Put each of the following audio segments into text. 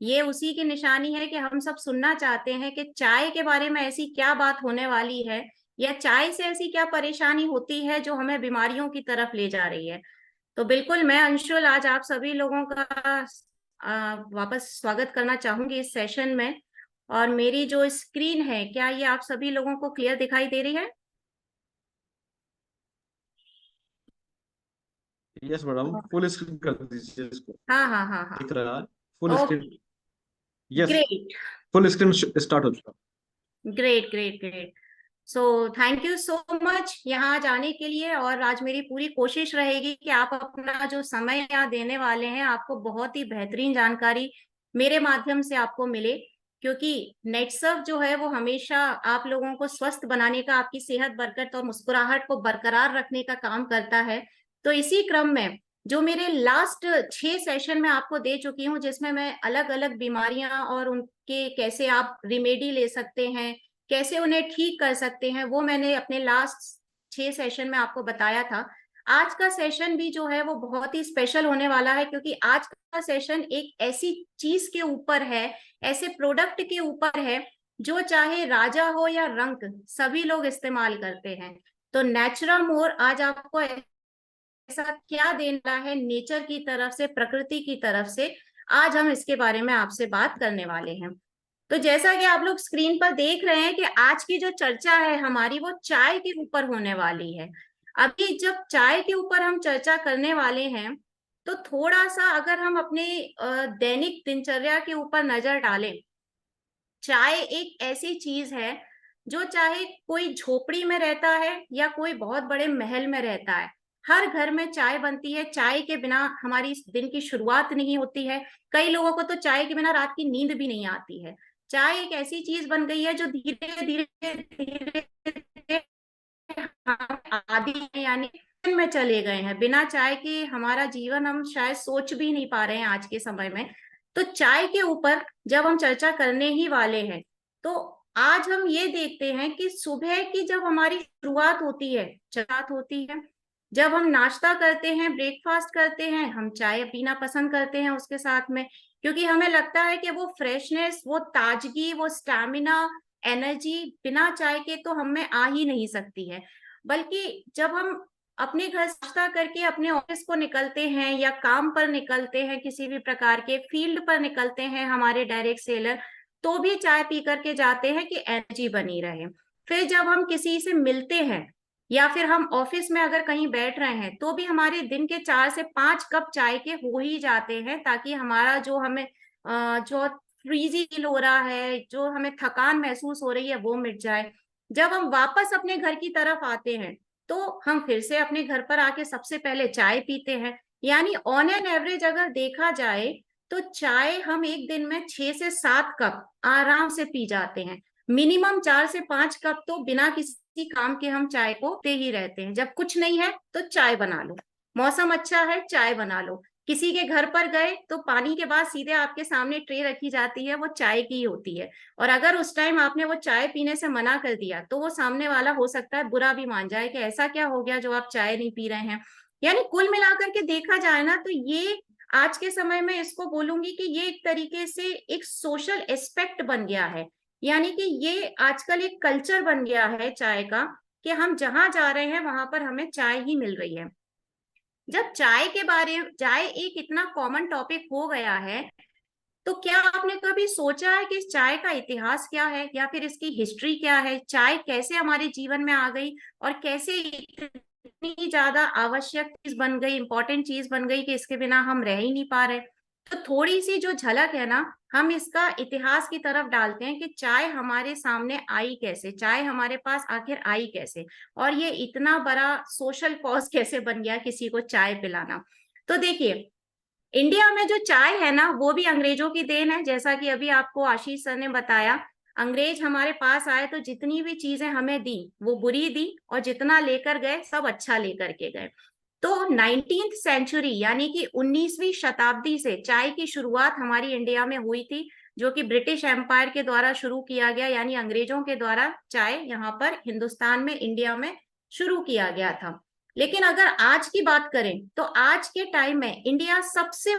ये उसी की निशानी है कि हम सब सुनना चाहते हैं कि चाय के बारे में ऐसी क्या बात होने वाली है, या चाय से ऐसी क्या परेशानी होती है जो हमें बीमारियों की तरफ ले जा रही है। तो बिल्कुल मैं अंशुल आज आप सभी लोगों का वापस स्वागत करना चाहूंगी इस सेशन में। और मेरी जो स्क्रीन है, क्या ये आप सभी लोगों को क्लियर दिखाई दे रही है? यस मैडम, फुल स्क्रीन कर दीजिए इसको। हाँ हाँ हाँ हाँ। दिख रहा है full screen. Okay. Yes, great full screen start हो चुका। Great great great. So thank you so much यहाँ जाने के लिए। और आज मेरी पूरी कोशिश रहेगी कि आप अपना जो समय यहाँ देने वाले हैं, आपको बहुत ही बेहतरीन जानकारी मेरे माध्यम से आपको मिले। क्योंकि नेटसर्फ जो है वो हमेशा आप लोगों को स्वस्थ बनाने का, आपकी सेहत बरकत और मुस्कुराहट को बरकरार रखने का काम करता है। तो इसी क्रम में जो मेरे लास्ट 6 सेशन में आपको दे चुकी हूँ, जिसमें मैं अलग अलग बीमारियां और उनके कैसे आप रिमेडी ले सकते हैं, कैसे उन्हें ठीक कर सकते हैं, वो मैंने अपने लास्ट 6 सेशन में आपको बताया था। आज का सेशन भी जो है वो बहुत ही स्पेशल होने वाला है, क्योंकि आज का सेशन एक ऐसी चीज के ऊपर है, ऐसे प्रोडक्ट के ऊपर है जो चाहे राजा हो या रंक, सभी लोग इस्तेमाल करते हैं। तो नेचुरामोर आज आपको ऐसा क्या देना है नेचर की तरफ से, प्रकृति की तरफ से, आज हम इसके बारे में आपसे बात करने वाले हैं। तो जैसा कि आप लोग स्क्रीन पर देख रहे हैं कि आज की जो चर्चा है हमारी, वो चाय के ऊपर होने वाली है। अभी जब चाय के ऊपर हम चर्चा करने वाले हैं, तो थोड़ा सा अगर हम अपने दैनिक दिनचर्या के ऊपर नजर डालें, चाय एक ऐसी चीज है जो चाहे कोई झोपड़ी में रहता है या कोई बहुत बड़े महल में रहता है, हर घर में चाय बनती है। चाय के बिना हमारी दिन की शुरुआत नहीं होती है। कई लोगों को तो चाय के बिना रात की नींद भी नहीं आती है। चाय एक ऐसी चीज बन गई है जो धीरे धीरे धीरे हम आदि हैं, यानी में चले गए हैं। बिना चाय के हमारा जीवन हम शायद सोच भी नहीं पा रहे हैं आज के समय में। तो चाय के ऊपर जब हम चर्चा करने ही वाले हैं, तो आज हम ये देखते हैं कि सुबह की जब हमारी शुरुआत होती है, शुरुआत होती है, जब हम नाश्ता करते हैं, ब्रेकफास्ट करते हैं, हम चाय पीना पसंद करते हैं उसके साथ में। क्योंकि हमें लगता है कि वो फ्रेशनेस, वो ताजगी, वो स्टैमिना, एनर्जी बिना चाय के तो हम में आ ही नहीं सकती है। बल्कि जब हम अपने घर से नाश्ता करके अपने ऑफिस को निकलते हैं या काम पर निकलते हैं, किसी भी प्रकार के फील्ड पर निकलते हैं, हमारे डायरेक्ट सेलर, तो भी चाय पी करके जाते हैं कि एनर्जी बनी रहे। फिर जब हम किसी से मिलते हैं या फिर हम ऑफिस में अगर कहीं बैठ रहे हैं, तो भी हमारे दिन के 4 से 5 कप चाय के हो ही जाते हैं, ताकि हमारा जो हमें जो फ्रीजी फील हो रहा है, जो हमें थकान महसूस हो रही है, वो मिट जाए। जब हम वापस अपने घर की तरफ आते हैं, तो हम फिर से अपने घर पर आके सबसे पहले चाय पीते हैं। यानी ऑन एन एवरेज अगर देखा जाए, तो चाय हम एक दिन में 6 से 7 कप आराम से पी जाते हैं। मिनिमम 4 से 5 कप तो बिना किसी काम के हम चाय को पीते ही रहते हैं। जब कुछ नहीं है तो चाय बना लो, मौसम अच्छा है चाय बना लो, किसी के घर पर गए तो पानी के बाद सीधे आपके सामने ट्रे रखी जाती है, वो चाय की होती है। और अगर उस टाइम आपने वो चाय पीने से मना कर दिया, तो वो सामने वाला हो सकता है बुरा भी मान जाए कि ऐसा क्या हो गया जो आप चाय नहीं पी रहे हैं। यानी कुल मिलाकर के देखा जाए ना, तो ये आज के समय में इसको बोलूंगी कि ये एक तरीके से एक सोशल एस्पेक्ट बन गया है। यानी कि ये आजकल एक कल्चर बन गया है चाय का, कि हम जहां जा रहे हैं वहां पर हमें चाय ही मिल रही है। जब चाय एक इतना कॉमन टॉपिक हो गया है, तो क्या आपने कभी सोचा है कि इस चाय का इतिहास क्या है, या फिर इसकी हिस्ट्री क्या है? चाय कैसे हमारे जीवन में आ गई और कैसे इतनी ज्यादा आवश्यक चीज बन गई, इंपॉर्टेंट चीज बन गई कि इसके बिना हम रह ही नहीं पा रहे? तो थोड़ी सी जो झलक है ना, हम इसका इतिहास की तरफ डालते हैं कि चाय हमारे सामने आई कैसे, चाय हमारे पास आखिर आई कैसे, और ये इतना बड़ा सोशल कॉज कैसे बन गया किसी को चाय पिलाना। तो देखिए, इंडिया में जो चाय है ना, वो भी अंग्रेजों की देन है। जैसा कि अभी आपको आशीष सर ने बताया, अंग्रेज हमारे पास आए तो जितनी भी चीजें हमें दी वो बुरी दी, और जितना लेकर गए सब अच्छा लेकर के गए। तो 19th सेंचुरी यानी कि 19वीं शताब्दी से चाय की शुरुआत हमारी इंडिया में हुई थी, जो कि ब्रिटिश एम्पायर के द्वारा शुरू किया गया, यानी अंग्रेजों के द्वारा चाय यहाँ पर हिंदुस्तान में, इंडिया में शुरू किया गया था। लेकिन अगर आज की बात करें, तो आज के टाइम में इंडिया सबसे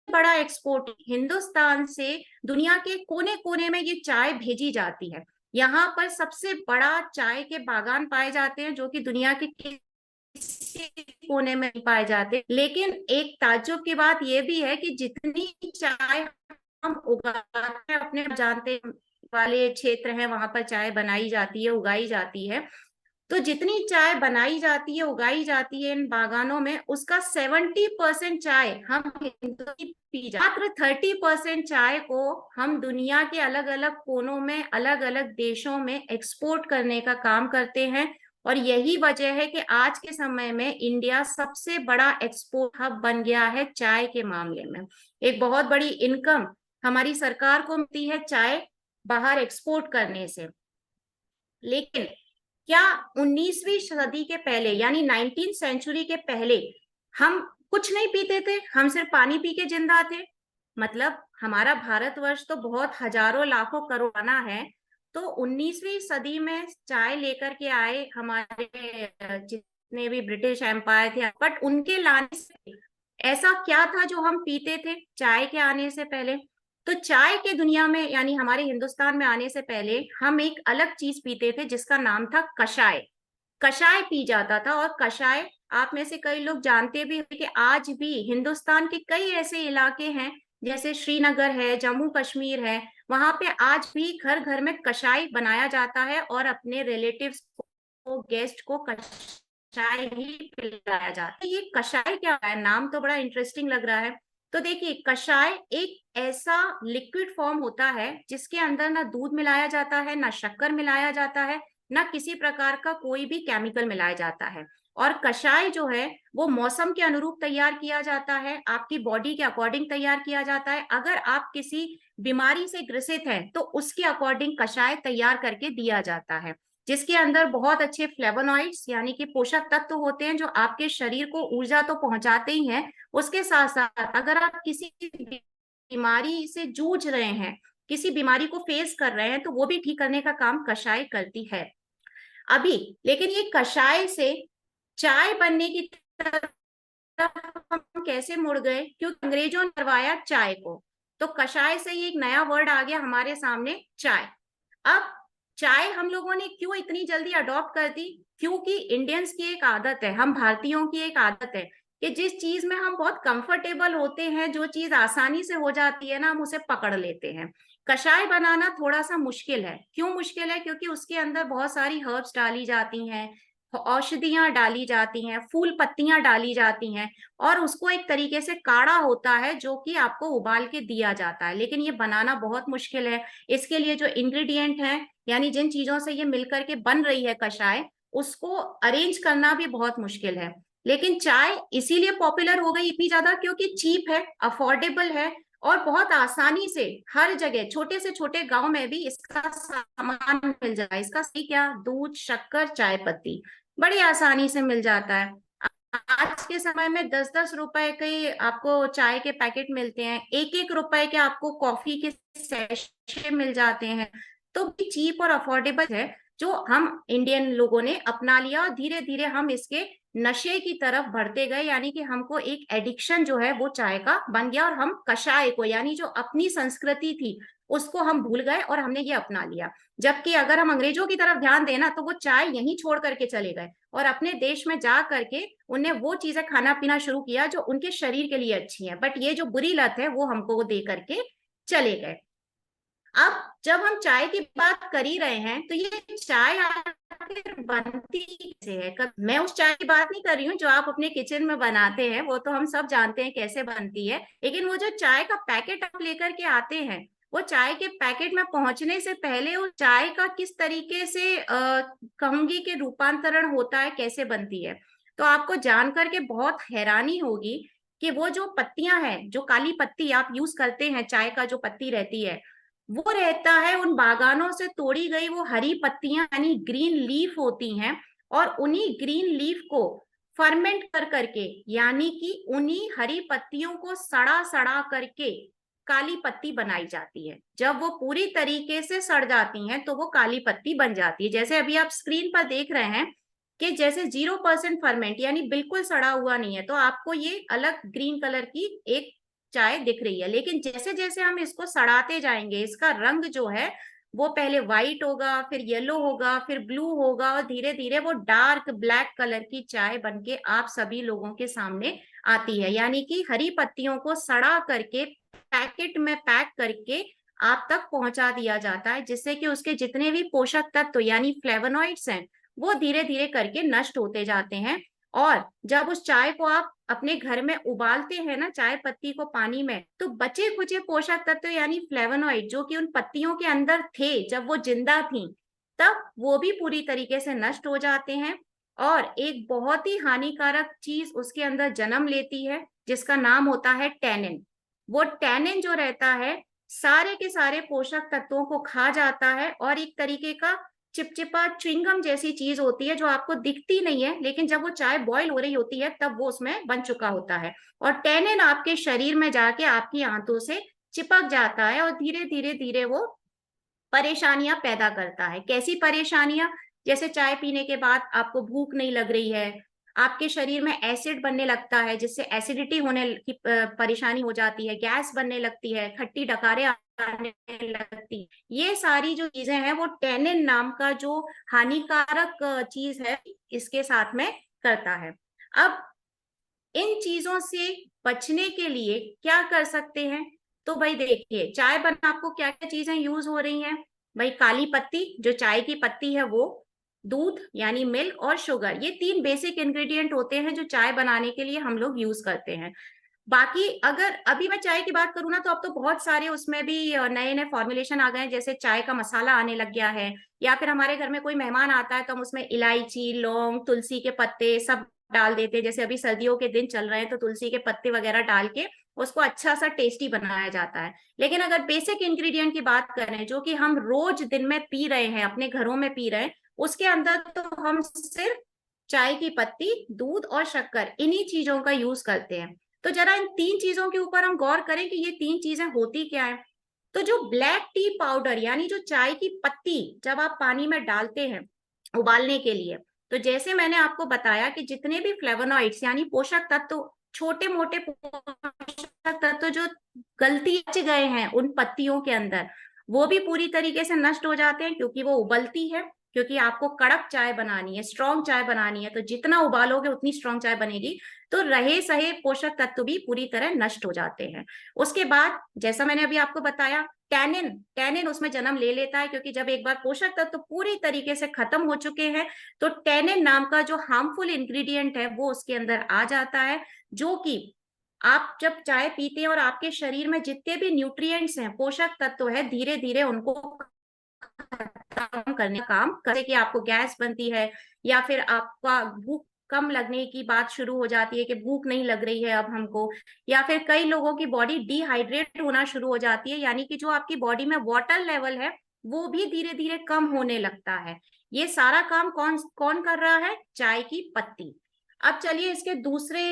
बड़ा एक्सपोर्ट हिंदुस्तान से दुनिया के कोने कोने में ये चाय भेजी जाती है। यहाँ पर सबसे बड़ा चाय के बागान पाए जाते हैं जो कि दुनिया के किसी कोने में नहीं पाए जाते। लेकिन एक ताज्जुब की बात यह भी है कि जितनी चाय हम उगाते हैं, अपने जानते वाले क्षेत्र हैं वहां पर चाय बनाई जाती है, उगाई जाती है, तो जितनी चाय बनाई जाती है, उगाई जाती है इन बागानों में, उसका 70% चाय हम हिंदू ही पी जाते, मात्र 30% चाय को हम दुनिया के अलग अलग कोनों में, अलग अलग देशों में एक्सपोर्ट करने का काम करते हैं। और यही वजह है कि आज के समय में इंडिया सबसे बड़ा एक्सपोर्ट हब बन गया है चाय के मामले में। एक बहुत बड़ी इनकम हमारी सरकार को मिलती है चाय बाहर एक्सपोर्ट करने से। लेकिन क्या 19वीं सदी के पहले यानी 19th सेंचुरी के पहले हम कुछ नहीं पीते थे, हम सिर्फ पानी पी के जिंदा थे? मतलब हमारा भारतवर्ष तो बहुत हजारों लाखों करोड़ना है, तो 19वीं सदी में चाय लेकर के आए हमारे जितने भी ब्रिटिश एम्पायर थे, बट उनके लाने से ऐसा क्या था जो हम पीते थे चाय के आने से पहले? तो चाय के दुनिया में यानी हमारे हिंदुस्तान में आने से पहले हम एक अलग चीज पीते थे जिसका नाम था कषाय। कषाय पी जाता था। और कषाय आप में से कई लोग जानते भी हैं कि आज भी हिंदुस्तान के कई ऐसे इलाके हैं जैसे श्रीनगर है, जम्मू कश्मीर है, वहां पे आज भी घर घर में कषाय बनाया जाता है और अपने रिलेटिव्स को, गेस्ट को कषाय ही पिलाया जाता है। ये कषाय क्या है? नाम तो बड़ा इंटरेस्टिंग लग रहा है। तो देखिए, कषाय एक ऐसा लिक्विड फॉर्म होता है जिसके अंदर ना दूध मिलाया जाता है, ना शक्कर मिलाया जाता है, ना किसी प्रकार का कोई भी केमिकल मिलाया जाता है। और कषाय जो है वो मौसम के अनुरूप तैयार किया जाता है, आपकी बॉडी के अकॉर्डिंग तैयार किया जाता है। अगर आप किसी बीमारी से ग्रसित हैं तो उसके अकॉर्डिंग कषाय तैयार करके दिया जाता है, जिसके अंदर बहुत अच्छे फ्लेवोनॉइड्स यानी कि पोषक तत्व होते हैं जो आपके शरीर को ऊर्जा तो पहुंचाते ही हैं, उसके साथ साथ अगर आप किसी बीमारी से जूझ रहे हैं, किसी बीमारी को फेस कर रहे हैं, तो वो भी ठीक करने का काम कषाय करती है। अभी लेकिन ये कषाय से चाय बनने की तरफ हम कैसे मुड़ गए? क्योंकि अंग्रेजों ने करवाया चाय को, तो कषाय से ही एक नया वर्ड आ गया हमारे सामने, चाय। अब चाय हम लोगों ने क्यों इतनी जल्दी अडॉप्ट कर दी? क्योंकि इंडियंस की एक आदत है, हम भारतीयों की एक आदत है कि जिस चीज में हम बहुत कंफर्टेबल होते हैं, जो चीज आसानी से हो जाती है ना, हम उसे पकड़ लेते हैं। कषाय बनाना थोड़ा सा मुश्किल है। क्यों मुश्किल है? क्योंकि उसके अंदर बहुत सारी हर्ब्स डाली जाती हैं, औषधियां डाली जाती हैं, फूल पत्तियां डाली जाती हैं, और उसको एक तरीके से काढ़ा होता है जो कि आपको उबाल के दिया जाता है। लेकिन ये बनाना बहुत मुश्किल है। इसके लिए जो इंग्रेडिएंट है यानी जिन चीजों से ये मिलकर के बन रही है कषाय, उसको अरेंज करना भी बहुत मुश्किल है। लेकिन चाय इसीलिए पॉपुलर हो गई इतनी ज्यादा क्योंकि चीप है, अफोर्डेबल है, और बहुत आसानी से हर जगह छोटे से छोटे गांव में भी इसका सामान मिल जाता है। इसका सही क्या, दूध, शक्कर, चाय पत्ती बड़ी आसानी से मिल जाता है। आज के समय में 10-10 रुपए के आपको चाय के पैकेट मिलते हैं, 1-1 रुपए के आपको कॉफी के सैशे मिल जाते हैं। तो भी चीप और अफोर्डेबल है, जो हम इंडियन लोगों ने अपना लिया, और धीरे धीरे हम इसके नशे की तरफ बढ़ते गए, यानी कि हमको एक एडिक्शन जो है वो चाय का बन गया, और हम कषाय को यानी जो अपनी संस्कृति थी उसको हम भूल गए और हमने ये अपना लिया। जबकि अगर हम अंग्रेजों की तरफ ध्यान देना तो वो चाय यहीं छोड़ करके चले गए और अपने देश में जा करके उन्हें वो चीजें खाना पीना शुरू किया जो उनके शरीर के लिए अच्छी है, बट ये जो बुरी लत है वो हमको वो दे करके चले गए। अब जब हम चाय की बात कर ही रहे हैं तो ये चाय आखिर बनती कैसे है? मैं उस चाय की बात नहीं कर रही हूँ जो आप अपने किचन में बनाते हैं, वो तो हम सब जानते हैं कैसे बनती है। लेकिन वो जो चाय का पैकेट आप लेकर के आते हैं, वो चाय के पैकेट में पहुंचने से पहले वो चाय का किस तरीके से कहूंगी कि रूपांतरण होता है, कैसे बनती है, तो आपको जान करके बहुत हैरानी होगी कि वो जो पत्तियां हैं, जो काली पत्ती आप यूज करते हैं, चाय का जो पत्ती रहती है, वो रहता है उन बागानों से तोड़ी गई वो हरी पत्तियां यानी ग्रीन लीफ होती हैं। और उन्हीं ग्रीन लीफ को फर्मेंट कर करके यानी कि उन्हीं हरी पत्तियों को सड़ा सड़ा करके काली पत्ती बनाई जाती है। जब वो पूरी तरीके से सड़ जाती हैं तो वो काली पत्ती बन जाती है। जैसे अभी आप स्क्रीन पर देख रहे हैं कि जैसे 0% फर्मेंट यानी बिल्कुल सड़ा हुआ नहीं है, तो आपको ये अलग ग्रीन कलर की एक चाय दिख रही है, लेकिन जैसे जैसे हम इसको सड़ाते जाएंगे इसका रंग जो है वो पहले व्हाइट होगा, फिर येलो होगा, फिर ब्लू होगा, और धीरे धीरे वो डार्क ब्लैक कलर की चाय बनके आप सभी लोगों के सामने आती है। यानी कि हरी पत्तियों को सड़ा करके पैकेट में पैक करके आप तक पहुंचा दिया जाता है, जिससे कि उसके जितने भी पोषक तत्व यानी फ्लेवोनॉइड्स हैं वो धीरे धीरे करके नष्ट होते जाते हैं। और जब उस चाय को आप अपने घर में उबालते हैं ना, चाय पत्ती को पानी में, तो बचे कुचे पोषक तत्व यानी फ्लेवोनॉइड जो कि उन पत्तियों के अंदर थे जब वो जिंदा थी, तब वो भी पूरी तरीके से नष्ट हो जाते हैं। और एक बहुत ही हानिकारक चीज उसके अंदर जन्म लेती है जिसका नाम होता है टैनिन। वो टैनिन जो रहता है सारे के सारे पोषक तत्वों को खा जाता है, और एक तरीके का चिपचिपा च्युइंगम जैसी चीज होती है जो आपको दिखती नहीं है, लेकिन जब वो चाय बॉईल हो रही होती है तब वो उसमें बन चुका होता है। और टैनिन आपके शरीर में जाके आपकी आंतों से चिपक जाता है और धीरे धीरे धीरे वो परेशानियां पैदा करता है। कैसी परेशानियां? जैसे चाय पीने के बाद आपको भूख नहीं लग रही है, आपके शरीर में एसिड बनने लगता है जिससे एसिडिटी होने की परेशानी हो जाती है, गैस बनने लगती है, खट्टी डकारें आने लगती है। ये सारी जो चीजें हैं वो टैनिन नाम का जो हानिकारक चीज है इसके साथ में करता है। अब इन चीजों से बचने के लिए क्या कर सकते हैं? तो भाई देखिए, चाय बना आपको क्या क्या चीजें यूज हो रही हैं? भाई काली पत्ती जो चाय की पत्ती है वो, दूध यानी मिल्क, और शुगर, ये तीन बेसिक इंग्रेडिएंट होते हैं जो चाय बनाने के लिए हम लोग यूज करते हैं। बाकी अगर अभी मैं चाय की बात करूँ ना, तो अब तो बहुत सारे उसमें भी नए नए फॉर्मुलेशन आ गए हैं, जैसे चाय का मसाला आने लग गया है, या फिर हमारे घर में कोई मेहमान आता है तो हम उसमें इलायची, लौंग, तुलसी के पत्ते सब डाल देते हैं। जैसे अभी सर्दियों के दिन चल रहे हैं तो तुलसी के पत्ते वगैरह डाल के उसको अच्छा सा टेस्टी बनाया जाता है। लेकिन अगर बेसिक इंग्रेडिएंट की बात करें जो कि हम रोज दिन में पी रहे हैं, अपने घरों में पी रहे हैं, उसके अंदर तो हम सिर्फ चाय की पत्ती, दूध और शक्कर, इन्हीं चीजों का यूज करते हैं। तो जरा इन तीन चीजों के ऊपर हम गौर करें कि ये तीन चीजें होती क्या है। तो जो ब्लैक टी पाउडर यानी जो चाय की पत्ती जब आप पानी में डालते हैं उबालने के लिए, तो जैसे मैंने आपको बताया कि जितने भी फ्लेवोनॉइड्स यानी पोषक तत्व, छोटे मोटे पोषक तत्व जो गलती से गए हैं उन पत्तियों के अंदर, वो भी पूरी तरीके से नष्ट हो जाते हैं, क्योंकि वो उबलती है। क्योंकि आपको कड़क चाय बनानी है, स्ट्रॉन्ग चाय बनानी है, तो जितना उबालोगे उतनी स्ट्रॉन्ग चाय बनेगी। तो रहे सहे पोषक तत्व भी पूरी तरह नष्ट हो जाते हैं। उसके बाद जैसा मैंने अभी आपको बताया, टैनिन टैनिन उसमें जन्म ले लेता है, क्योंकि जब एक बार पोषक तत्व पूरी तरीके से खत्म हो चुके हैं तो टैनिन नाम का जो हार्मफुल इंग्रेडिएंट है वो उसके अंदर आ जाता है, जो कि आप जब चाय पीते हैं और आपके शरीर में जितने भी न्यूट्रिएंट्स हैं, पोषक तत्व है, धीरे धीरे उनको खत्म करने का काम करे, कि आपको गैस बनती है, या फिर आपका भूख कम लगने की बात शुरू हो जाती है कि भूख नहीं लग रही है अब हमको, या फिर कई लोगों की बॉडी डिहाइड्रेट होना शुरू हो जाती है, यानी कि जो आपकी बॉडी में वाटर लेवल है वो भी धीरे धीरे कम होने लगता है। ये सारा काम कौन कौन कर रहा है? चाय की पत्ती। अब चलिए इसके दूसरे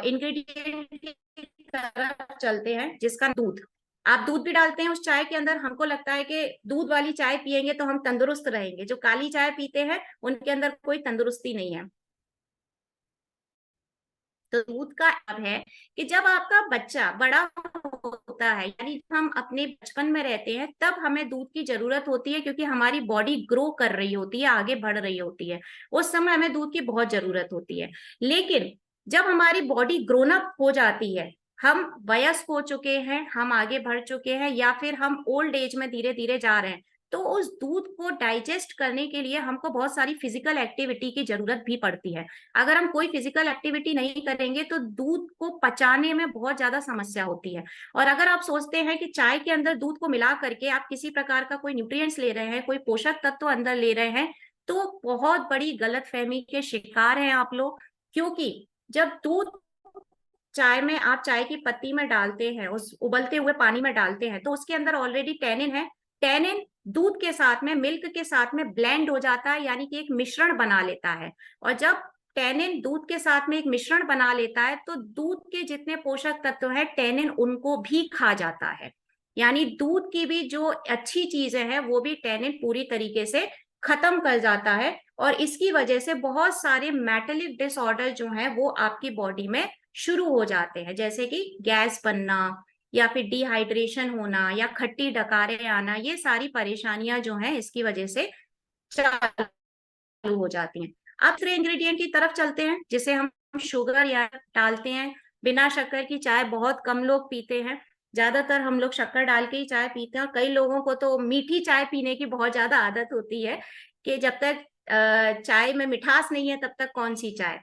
इंग्रेडिएंट की तरफ चलते हैं, जिसका दूध। आप दूध भी डालते हैं उस चाय के अंदर, हमको लगता है कि दूध वाली चाय पियेंगे तो हम तंदुरुस्त रहेंगे। जो काली चाय पीते हैं उनके अंदर कोई तंदुरुस्ती नहीं है। तो दूध का अब है कि जब आपका बच्चा बड़ा होता है, यानी हम अपने बचपन में रहते हैं, तब हमें दूध की जरूरत होती है, क्योंकि हमारी बॉडी ग्रो कर रही होती है, आगे बढ़ रही होती है। उस समय हमें दूध की बहुत जरूरत होती है। लेकिन जब हमारी बॉडी ग्रोन अप हो जाती है, हम वयस्क हो चुके हैं, हम आगे बढ़ चुके हैं, या फिर हम ओल्ड एज में धीरे धीरे जा रहे हैं, तो उस दूध को डाइजेस्ट करने के लिए हमको बहुत सारी फिजिकल एक्टिविटी की जरूरत भी पड़ती है। अगर हम कोई फिजिकल एक्टिविटी नहीं करेंगे तो दूध को पचाने में बहुत ज्यादा समस्या होती है। और अगर आप सोचते हैं कि चाय के अंदर दूध को मिला करके आप किसी प्रकार का कोई न्यूट्रिएंट्स ले रहे हैं, कोई पोषक तत्व अंदर ले रहे हैं, तो बहुत बड़ी गलतफहमी के शिकार हैं आप लोग। क्योंकि जब दूध चाय में आप चाय की पत्ती में डालते हैं, उस उबलते हुए पानी में डालते हैं, तो उसके अंदर ऑलरेडी टैनिन है। टैनिन दूध के साथ में, मिल्क के साथ में ब्लेंड हो जाता है, यानी कि एक मिश्रण बना लेता है। और जब टैनिन दूध के साथ में एक मिश्रण बना लेता है तो दूध के जितने पोषक तत्व हैं टैनिन उनको भी खा जाता है। यानी दूध की भी जो अच्छी चीजें हैं वो भी टैनिन पूरी तरीके से खत्म कर जाता है। और इसकी वजह से बहुत सारे मेटालिक डिसऑर्डर जो हैं वो आपकी बॉडी में शुरू हो जाते हैं, जैसे कि गैस बनना या फिर डिहाइड्रेशन होना या खट्टी डकारें आना, ये सारी परेशानियां जो हैं इसकी वजह से चालू हो जाती हैं। अब दूसरे इंग्रेडिएंट की तरफ चलते हैं, जिसे हम शुगर या डालते हैं। बिना शक्कर की चाय बहुत कम लोग पीते हैं, ज्यादातर हम लोग शक्कर डाल के ही चाय पीते हैं। कई लोगों को तो मीठी चाय पीने की बहुत ज्यादा आदत होती है कि जब तक चाय में मिठास नहीं है तब तक कौन सी चाय।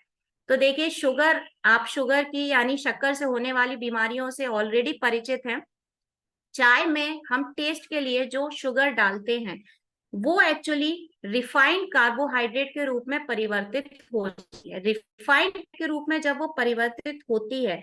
तो देखिए शुगर, आप शुगर की यानी शक्कर से होने वाली बीमारियों से ऑलरेडी परिचित हैं। चाय में हम टेस्ट के लिए जो शुगर डालते हैं वो एक्चुअली रिफाइंड कार्बोहाइड्रेट के रूप में परिवर्तित होती है। रिफाइंड के रूप में जब वो परिवर्तित होती है,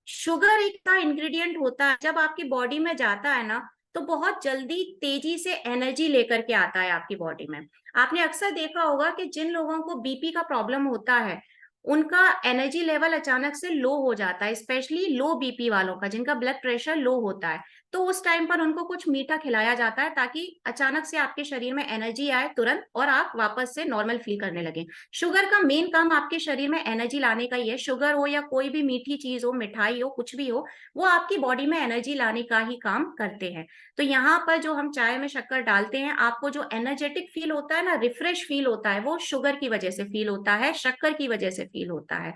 शुगर एक का इंग्रेडिएंट होता है, जब आपकी बॉडी में जाता है ना तो बहुत जल्दी तेजी से एनर्जी लेकर के आता है आपकी बॉडी में। आपने अक्सर देखा होगा कि जिन लोगों को बीपी का प्रॉब्लम होता है उनका एनर्जी लेवल अचानक से लो हो जाता है, स्पेशली लो बीपी वालों का, जिनका ब्लड प्रेशर लो होता है। तो उस टाइम पर उनको कुछ मीठा खिलाया जाता है ताकि अचानक से आपके शरीर में एनर्जी आए तुरंत और आप वापस से नॉर्मल फील करने लगे। शुगर का मेन काम आपके शरीर में एनर्जी लाने का ही है। शुगर हो या कोई भी मीठी चीज हो, मिठाई हो, कुछ भी हो, वो आपकी बॉडी में एनर्जी लाने का ही काम करते हैं। तो यहाँ पर जो हम चाय में शक्कर डालते हैं, आपको जो एनर्जेटिक फील होता है ना, रिफ्रेश फील होता है, वो शुगर की वजह से फील होता है, शक्कर की वजह से फील होता है।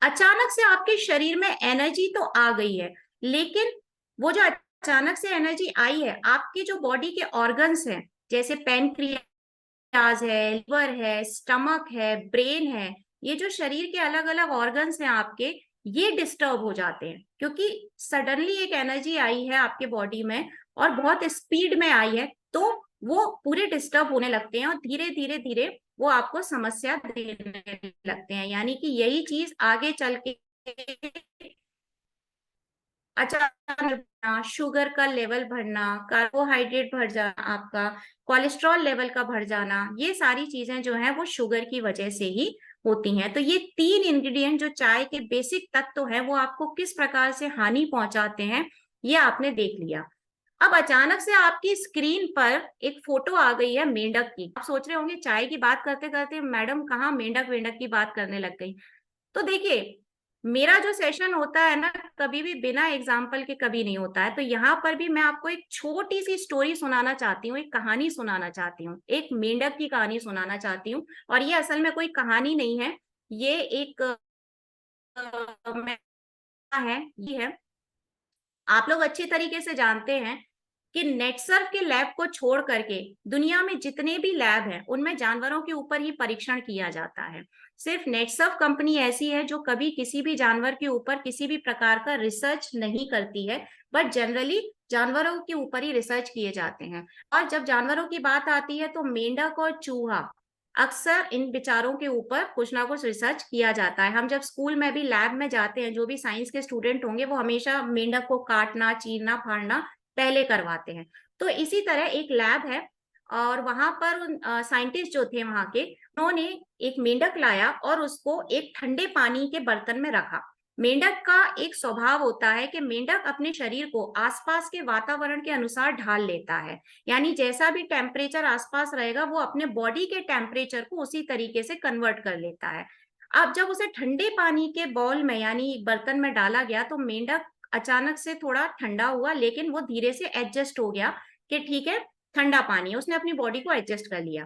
अचानक से आपके शरीर में एनर्जी तो आ गई है, लेकिन वो जो अचानक से एनर्जी आई है, आपकी जो बॉडी के ऑर्गन्स हैं, जैसे पैनक्रियाज है, लिवर है, स्टमक है, ब्रेन है, ये जो शरीर के अलग अलग ऑर्गन्स हैं आपके, ये डिस्टर्ब हो जाते हैं, क्योंकि सडनली एक एनर्जी आई है आपके बॉडी में और बहुत स्पीड में आई है, तो वो पूरे डिस्टर्ब होने लगते हैं और धीरे धीरे धीरे वो आपको समस्या देने लगते हैं। यानी कि यही चीज आगे चल के अचानक बढ़ना, शुगर का लेवल बढ़ना, कार्बोहाइड्रेट बढ़ जाना, आपका कोलेस्ट्रॉल लेवल का बढ़ जाना, ये सारी चीजें जो है वो शुगर की वजह से ही होती हैं। तो ये तीन इंग्रेडिएंट जो चाय के बेसिक तत्व हैं वो आपको किस प्रकार से हानि पहुंचाते हैं, ये आपने देख लिया। अब अचानक से आपकी स्क्रीन पर एक फोटो आ गई है मेंढक की। आप सोच रहे होंगे चाय की बात करते करते मैडम कहाँ मेंढक वेंढक की बात करने लग गई। तो देखिए, मेरा जो सेशन होता है ना, कभी भी बिना एग्जाम्पल के कभी नहीं होता है। तो यहाँ पर भी मैं आपको एक छोटी सी स्टोरी सुनाना चाहती हूँ, एक कहानी सुनाना चाहती हूँ, एक मेंढक की कहानी सुनाना चाहती हूँ। और ये असल में कोई कहानी नहीं है, ये एक है, ये है। आप लोग अच्छी तरीके से जानते हैं कि नेटसर्फ के लैब को छोड़ करके दुनिया में जितने भी लैब हैं उनमें जानवरों के ऊपर ही परीक्षण किया जाता है। सिर्फ नेटसर्फ कंपनी ऐसी है जो कभी किसी भी जानवर के ऊपर किसी भी प्रकार का रिसर्च नहीं करती है, बट जनरली जानवरों के ऊपर ही रिसर्च किए जाते हैं। और जब जानवरों की बात आती है तो मेंढक और चूहा, अक्सर इन विचारों के ऊपर कुछ ना कुछ रिसर्च किया जाता है। हम जब स्कूल में भी लैब में जाते हैं, जो भी साइंस के स्टूडेंट होंगे वो हमेशा मेंढक को काटना, चीरना, फाड़ना पहले करवाते हैं। तो इसी तरह एक लैब है और वहां पर साइंटिस्ट जो थे वहां के, उन्होंने एक मेंढक लाया और उसको एक ठंडे पानी के बर्तन में रखा। मेंढक का एक स्वभाव होता है कि मेंढक अपने शरीर को आसपास के वातावरण के अनुसार ढाल लेता है, यानी जैसा भी टेम्परेचर आसपास रहेगा वो अपने बॉडी के टेम्परेचर को उसी तरीके से कन्वर्ट कर लेता है। अब जब उसे ठंडे पानी के बॉल में यानी बर्तन में डाला गया तो मेंढक अचानक से थोड़ा ठंडा हुआ, लेकिन वो धीरे से एडजस्ट हो गया कि ठीक है ठंडा पानी है, उसने अपनी बॉडी को एडजस्ट कर लिया।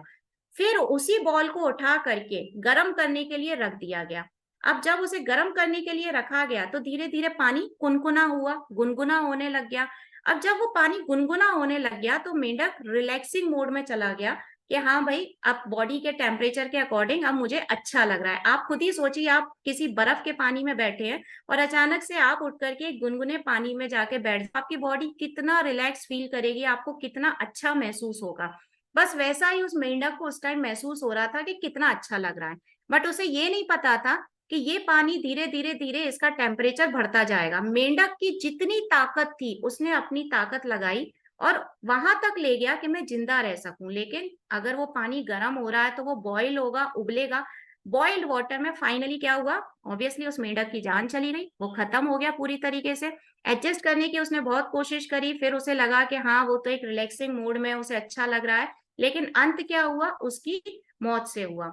फिर उसी बॉल को उठा करके गर्म करने के लिए रख दिया गया। अब जब उसे गर्म करने के लिए रखा गया तो धीरे धीरे पानी कुनकुना हुआ, गुनगुना होने लग गया। अब जब वो पानी गुनगुना होने लग गया तो मेंढक रिलैक्सिंग मोड में चला गया कि हाँ भाई अब बॉडी के टेम्परेचर के अकॉर्डिंग अब मुझे अच्छा लग रहा है। आप खुद ही सोचिए, आप किसी बर्फ के पानी में बैठे हैं और अचानक से आप उठ करके गुनगुने पानी में जाके बैठ, आपकी बॉडी कितना रिलैक्स फील करेगी, आपको कितना अच्छा महसूस होगा। बस वैसा ही उस मेंढक को उस टाइम महसूस हो रहा था कि कितना अच्छा लग रहा है, बट उसे ये नहीं पता था कि ये पानी धीरे धीरे धीरे इसका टेम्परेचर बढ़ता जाएगा। मेंढक की जितनी ताकत थी उसने अपनी ताकत लगाई और वहां तक ले गया कि मैं जिंदा रह सकूं, लेकिन अगर वो पानी गर्म हो रहा है तो वो बॉयल होगा, उबलेगा। बॉइल्ड वाटर में फाइनली क्या हुआ, ऑब्वियसली उस मेंढक की जान चली गई, वो खत्म हो गया पूरी तरीके से। एडजस्ट करने की उसने बहुत कोशिश करी, फिर उसे लगा कि हाँ वो तो एक रिलैक्सिंग मूड में, उसे अच्छा लग रहा है, लेकिन अंत क्या हुआ, उसकी मौत से हुआ।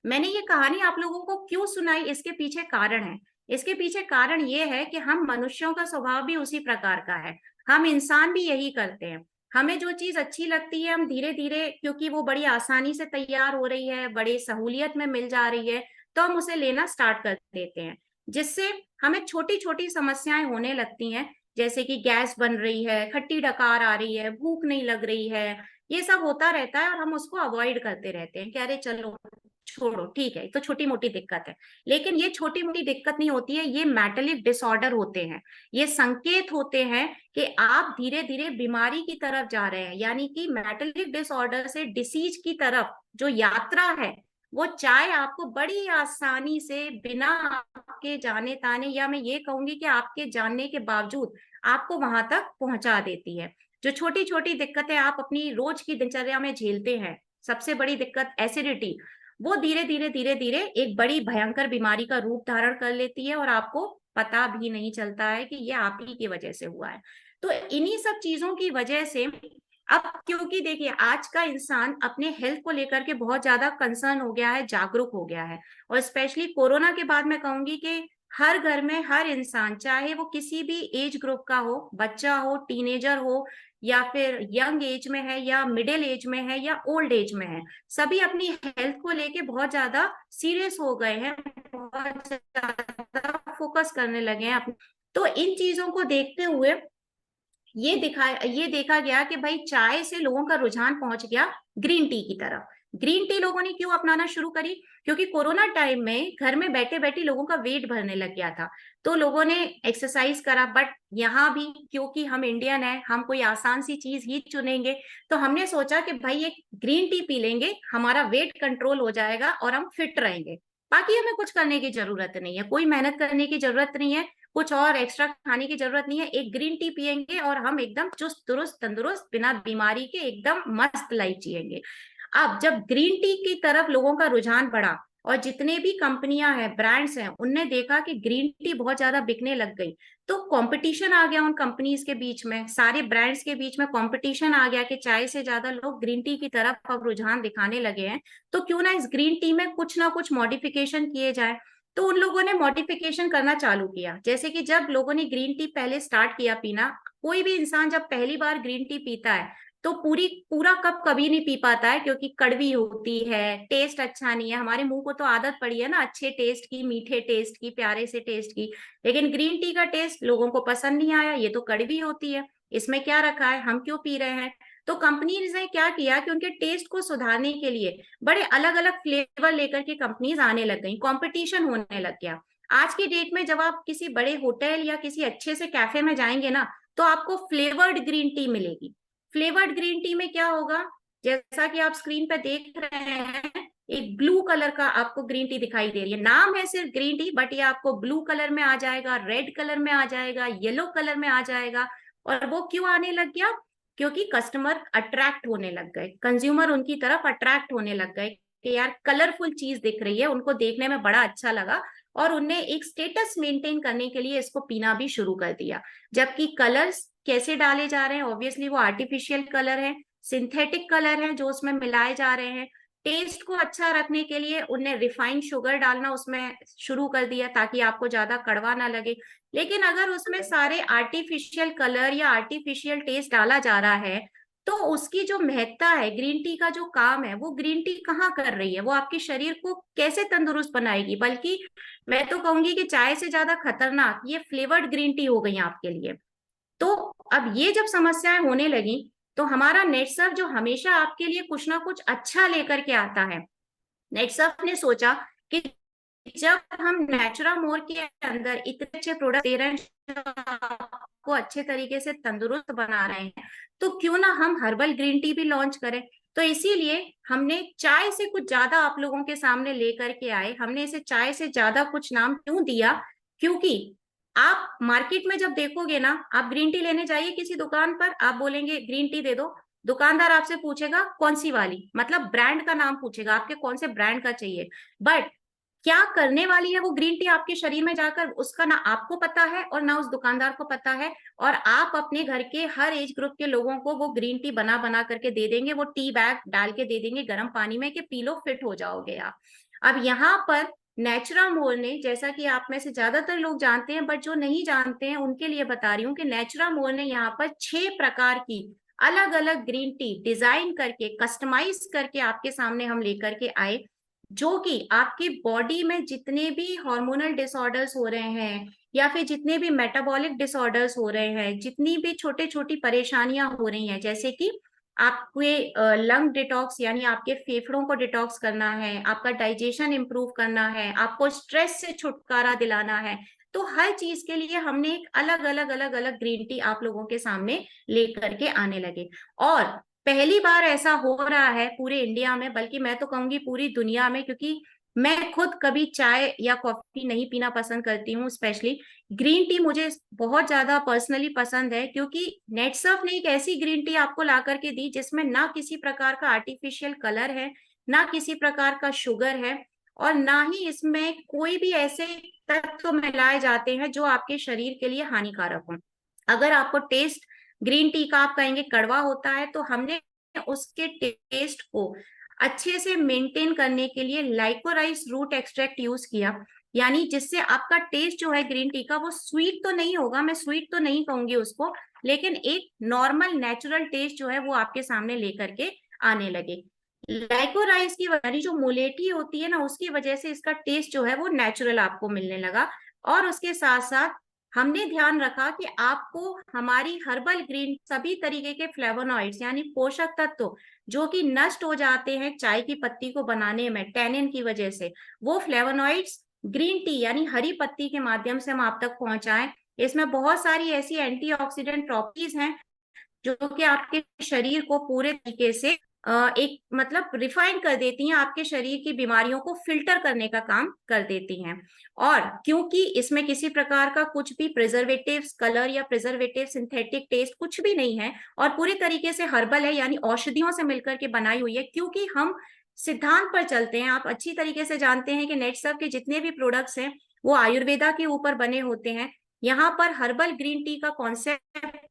मैंने ये कहानी आप लोगों को क्यों सुनाई, इसके पीछे कारण है। इसके पीछे कारण ये है कि हम मनुष्यों का स्वभाव भी उसी प्रकार का है। हम इंसान भी यही करते हैं। हमें जो चीज अच्छी लगती है, हम धीरे धीरे, क्योंकि वो बड़ी आसानी से तैयार हो रही है, बड़ी सहूलियत में मिल जा रही है, तो हम उसे लेना स्टार्ट कर देते हैं, जिससे हमें छोटी छोटी समस्याएं होने लगती हैं। जैसे कि गैस बन रही है, खट्टी डकार आ रही है, भूख नहीं लग रही है, ये सब होता रहता है और हम उसको अवॉइड करते रहते हैं कि अरे चलो छोड़ो, ठीक है, तो छोटी मोटी दिक्कत है। लेकिन ये छोटी मोटी दिक्कत नहीं होती है, ये मेंटलिक डिसऑर्डर होते हैं। ये संकेत होते हैं कि आप धीरे धीरे बीमारी की तरफ जा रहे हैं, यानी कि मेंटलिक डिसऑर्डर से डिसीज की तरफ जो यात्रा है, वो चाय आपको बड़ी आसानी से, बिना आपके जाने ताने, या मैं ये कहूंगी कि आपके जानने के बावजूद, आपको वहां तक पहुंचा देती है। जो छोटी छोटी दिक्कतें आप अपनी रोज की दिनचर्या में झेलते हैं, सबसे बड़ी दिक्कत एसिडिटी, वो धीरे धीरे धीरे धीरे एक बड़ी भयंकर बीमारी का रूप धारण कर लेती है और आपको पता भी नहीं चलता है कि ये आप ही की वजह से हुआ है। तो इन्हीं सब चीजों की वजह से, अब क्योंकि देखिए आज का इंसान अपने हेल्थ को लेकर के बहुत ज्यादा कंसर्न हो गया है, जागरूक हो गया है। और स्पेशली कोरोना के बाद मैं कहूंगी कि हर घर में हर इंसान, चाहे वो किसी भी एज ग्रुप का हो, बच्चा हो, टीनेजर हो, या फिर यंग एज में है, या मिडिल एज में है, या ओल्ड एज में है, सभी अपनी हेल्थ को लेके बहुत ज्यादा सीरियस हो गए हैं, बहुत ज्यादा फोकस करने लगे हैं अपने। तो इन चीजों को देखते हुए ये देखा गया कि भाई चाय से लोगों का रुझान पहुंच गया ग्रीन टी की तरफ। ग्रीन टी लोगों ने क्यों अपनाना शुरू करी? क्योंकि कोरोना टाइम में घर में बैठे बैठे लोगों का वेट बढ़ने लग गया था, तो लोगों ने एक्सरसाइज करा। बट यहाँ भी क्योंकि हम इंडियन है, हम कोई आसान सी चीज ही चुनेंगे, तो हमने सोचा कि भाई एक ग्रीन टी पी लेंगे, हमारा वेट कंट्रोल हो जाएगा और हम फिट रहेंगे। बाकी हमें कुछ करने की जरूरत नहीं है, कोई मेहनत करने की जरूरत नहीं है, कुछ और एक्स्ट्रा खाने की जरूरत नहीं है। एक ग्रीन टी पियेंगे और हम एकदम चुस्त दुरुस्त तंदुरुस्त, बिना बीमारी के एकदम मस्त लाइफ जिएंगे। अब जब ग्रीन टी की तरफ लोगों का रुझान बढ़ा और जितने भी कंपनियां हैं, ब्रांड्स हैं, उनने देखा कि ग्रीन टी बहुत ज्यादा बिकने लग गई, तो कंपटीशन आ गया उन कंपनीज के बीच में, सारे ब्रांड्स के बीच में कंपटीशन आ गया कि चाय से ज्यादा लोग ग्रीन टी की तरफ अब रुझान दिखाने लगे हैं, तो क्यों ना इस ग्रीन टी में कुछ ना कुछ मॉडिफिकेशन किए जाए। तो उन लोगों ने मॉडिफिकेशन करना चालू किया। जैसे कि जब लोगों ने ग्रीन टी पहले स्टार्ट किया पीना, कोई भी इंसान जब पहली बार ग्रीन टी पीता है तो पूरा कप कभी नहीं पी पाता है, क्योंकि कड़वी होती है, टेस्ट अच्छा नहीं है। हमारे मुंह को तो आदत पड़ी है ना अच्छे टेस्ट की, मीठे टेस्ट की, प्यारे से टेस्ट की। लेकिन ग्रीन टी का टेस्ट लोगों को पसंद नहीं आया, ये तो कड़वी होती है, इसमें क्या रखा है, हम क्यों पी रहे हैं। तो कंपनीज ने क्या किया कि उनके टेस्ट को सुधारने के लिए बड़े अलग अलग फ्लेवर लेकर के कंपनीज आने लग गई, कंपटीशन होने लग गया। आज की डेट में जब आप किसी बड़े होटल या किसी अच्छे से कैफे में जाएंगे ना, तो आपको फ्लेवर्ड ग्रीन टी मिलेगी। फ्लेवर्ड ग्रीन टी में क्या होगा, जैसा कि आप स्क्रीन पे देख रहे हैं, एक ब्लू कलर का आपको ग्रीन टी दिखाई दे रही है। नाम है सिर्फ ग्रीन टी, बट ये आपको ब्लू कलर में आ जाएगा, रेड कलर में आ जाएगा, येलो कलर में आ जाएगा। और वो क्यों आने लग गया? क्योंकि कस्टमर अट्रैक्ट होने लग गए, कंज्यूमर उनकी तरफ अट्रैक्ट होने लग गए कि यार कलरफुल चीज दिख रही है, उनको देखने में बड़ा अच्छा लगा, और उनने एक स्टेटस मेंटेन करने के लिए इसको पीना भी शुरू कर दिया। जबकि कलर्स कैसे डाले जा रहे हैं, ऑब्वियसली वो आर्टिफिशियल कलर है, सिंथेटिक कलर है जो उसमें मिलाए जा रहे हैं। टेस्ट को अच्छा रखने के लिए उनने रिफाइंड शुगर डालना उसमें शुरू कर दिया, ताकि आपको ज्यादा कड़वा ना लगे। लेकिन अगर उसमें सारे आर्टिफिशियल कलर या आर्टिफिशियल टेस्ट डाला जा रहा है, तो उसकी जो महत्ता है, ग्रीन टी का जो काम है, वो ग्रीन टी कहाँ कर रही है, वो आपके शरीर को कैसे तंदुरुस्त बनाएगी। बल्कि मैं तो कहूंगी कि चाय से ज्यादा खतरनाक ये फ्लेवर्ड ग्रीन टी हो गई आपके लिए। तो अब ये जब समस्याएं होने लगी, तो हमारा नेटसर्फ जो हमेशा आपके लिए कुछ ना कुछ अच्छा लेकर के आता है, नेटसर्फ ने सोचा कि जब हम नेचुरा मोर के अंदर इतने अच्छे प्रोडक्ट दे रहे हैं जो आपको अच्छे तरीके से तंदुरुस्त बना रहे हैं, तो क्यों ना हम हर्बल ग्रीन टी भी लॉन्च करें। तो इसीलिए हमने चाय से कुछ ज्यादा आप लोगों के सामने लेकर के आए। हमने इसे चाय से ज्यादा कुछ नाम क्यों दिया? क्योंकि आप मार्केट में जब देखोगे ना, आप ग्रीन टी लेने जाइए किसी दुकान पर, आप बोलेंगे ग्रीन टी दे दो, दुकानदार आपसे पूछेगा कौन सी वाली, मतलब ब्रांड का नाम पूछेगा आपके, कौन से ब्रांड का चाहिए। बट क्या करने वाली है वो ग्रीन टी आपके शरीर में जाकर, उसका ना आपको पता है और ना उस दुकानदार को पता है। और आप अपने घर के हर एज ग्रुप के लोगों को वो ग्रीन टी बना बना करके दे देंगे, वो टी बैग डाल के दे देंगे गर्म पानी में कि पी लो, फिट हो जाओगे आप। अब यहाँ पर नेचुरामोर ने, जैसा कि आप में से ज्यादातर लोग जानते हैं, बट जो नहीं जानते हैं उनके लिए बता रही हूँ कि नेचुरामोर ने यहाँ पर 6 प्रकार की अलग अलग ग्रीन टी डिजाइन करके, कस्टमाइज करके आपके सामने हम लेकर के आए, जो कि आपकी बॉडी में जितने भी हार्मोनल डिसऑर्डर्स हो रहे हैं या फिर जितने भी मेटाबॉलिक डिसऑर्डर्स हो रहे हैं, जितनी भी छोटे छोटी परेशानियां हो रही हैं, जैसे कि आपके लंग डिटॉक्स यानी आपके फेफड़ों को डिटॉक्स करना है, आपका डाइजेशन इंप्रूव करना है, आपको स्ट्रेस से छुटकारा दिलाना है, तो हर चीज के लिए हमने एक अलग अलग अलग अलग ग्रीन टी आप लोगों के सामने लेकर के आने लगे। और पहली बार ऐसा हो रहा है पूरे इंडिया में, बल्कि मैं तो कहूंगी पूरी दुनिया में, क्योंकि मैं खुद कभी चाय या कॉफी नहीं पीना पसंद करती हूँ, स्पेशली ग्रीन टी मुझे बहुत ज्यादा पर्सनली पसंद है, क्योंकि नेटसर्फ ने एक ऐसी ग्रीन टी आपको ला करके दी जिसमें ना किसी प्रकार का आर्टिफिशियल कलर है, ना किसी प्रकार का शुगर है, और ना ही इसमें कोई भी ऐसे तत्व मिलाए जाते हैं जो आपके शरीर के लिए हानिकारक हो। अगर आपको टेस्ट ग्रीन टी का आप कहेंगे कड़वा होता है, तो हमने उसके टेस्ट को अच्छे से मेंटेन करने के लिए लाइकोराइस रूट एक्सट्रैक्ट यूज किया, यानी जिससे आपका टेस्ट जो है ग्रीन टी का वो स्वीट तो नहीं होगा, मैं स्वीट तो नहीं कहूंगी उसको, लेकिन एक नॉर्मल नेचुरल टेस्ट जो है वो आपके सामने लेकर के आने लगे। लाइकोराइस की यानी जो मोलेटी होती है ना, उसकी वजह से इसका टेस्ट जो है वो नेचुरल आपको मिलने लगा। और उसके साथ साथ हमने ध्यान रखा कि आपको हमारी हर्बल ग्रीन सभी तरीके के फ्लेवोनॉइड्स यानी पोषक तत्व जो कि नष्ट हो जाते हैं चाय की पत्ती को बनाने में टैनिन की वजह से, वो फ्लेवोनॉइड्स ग्रीन टी यानी हरी पत्ती के माध्यम से हम आप तक पहुंचाएं। इसमें बहुत सारी ऐसी एंटीऑक्सीडेंट प्रॉपर्टीज हैं जो कि आपके शरीर को पूरे तरीके से एक मतलब रिफाइन कर देती हैं, आपके शरीर की बीमारियों को फिल्टर करने का काम कर देती हैं। और क्योंकि इसमें किसी प्रकार का कुछ भी प्रिजर्वेटिव्स कलर या प्रिजर्वेटिव सिंथेटिक टेस्ट कुछ भी नहीं है, और पूरी तरीके से हर्बल है यानी औषधियों से मिलकर के बनाई हुई है, क्योंकि हम सिद्धांत पर चलते हैं। आप अच्छी तरीके से जानते हैं कि नेटसर्फ के जितने भी प्रोडक्ट्स हैं वो आयुर्वेदा के ऊपर बने होते हैं। यहाँ पर हर्बल ग्रीन टी का कॉन्सेप्ट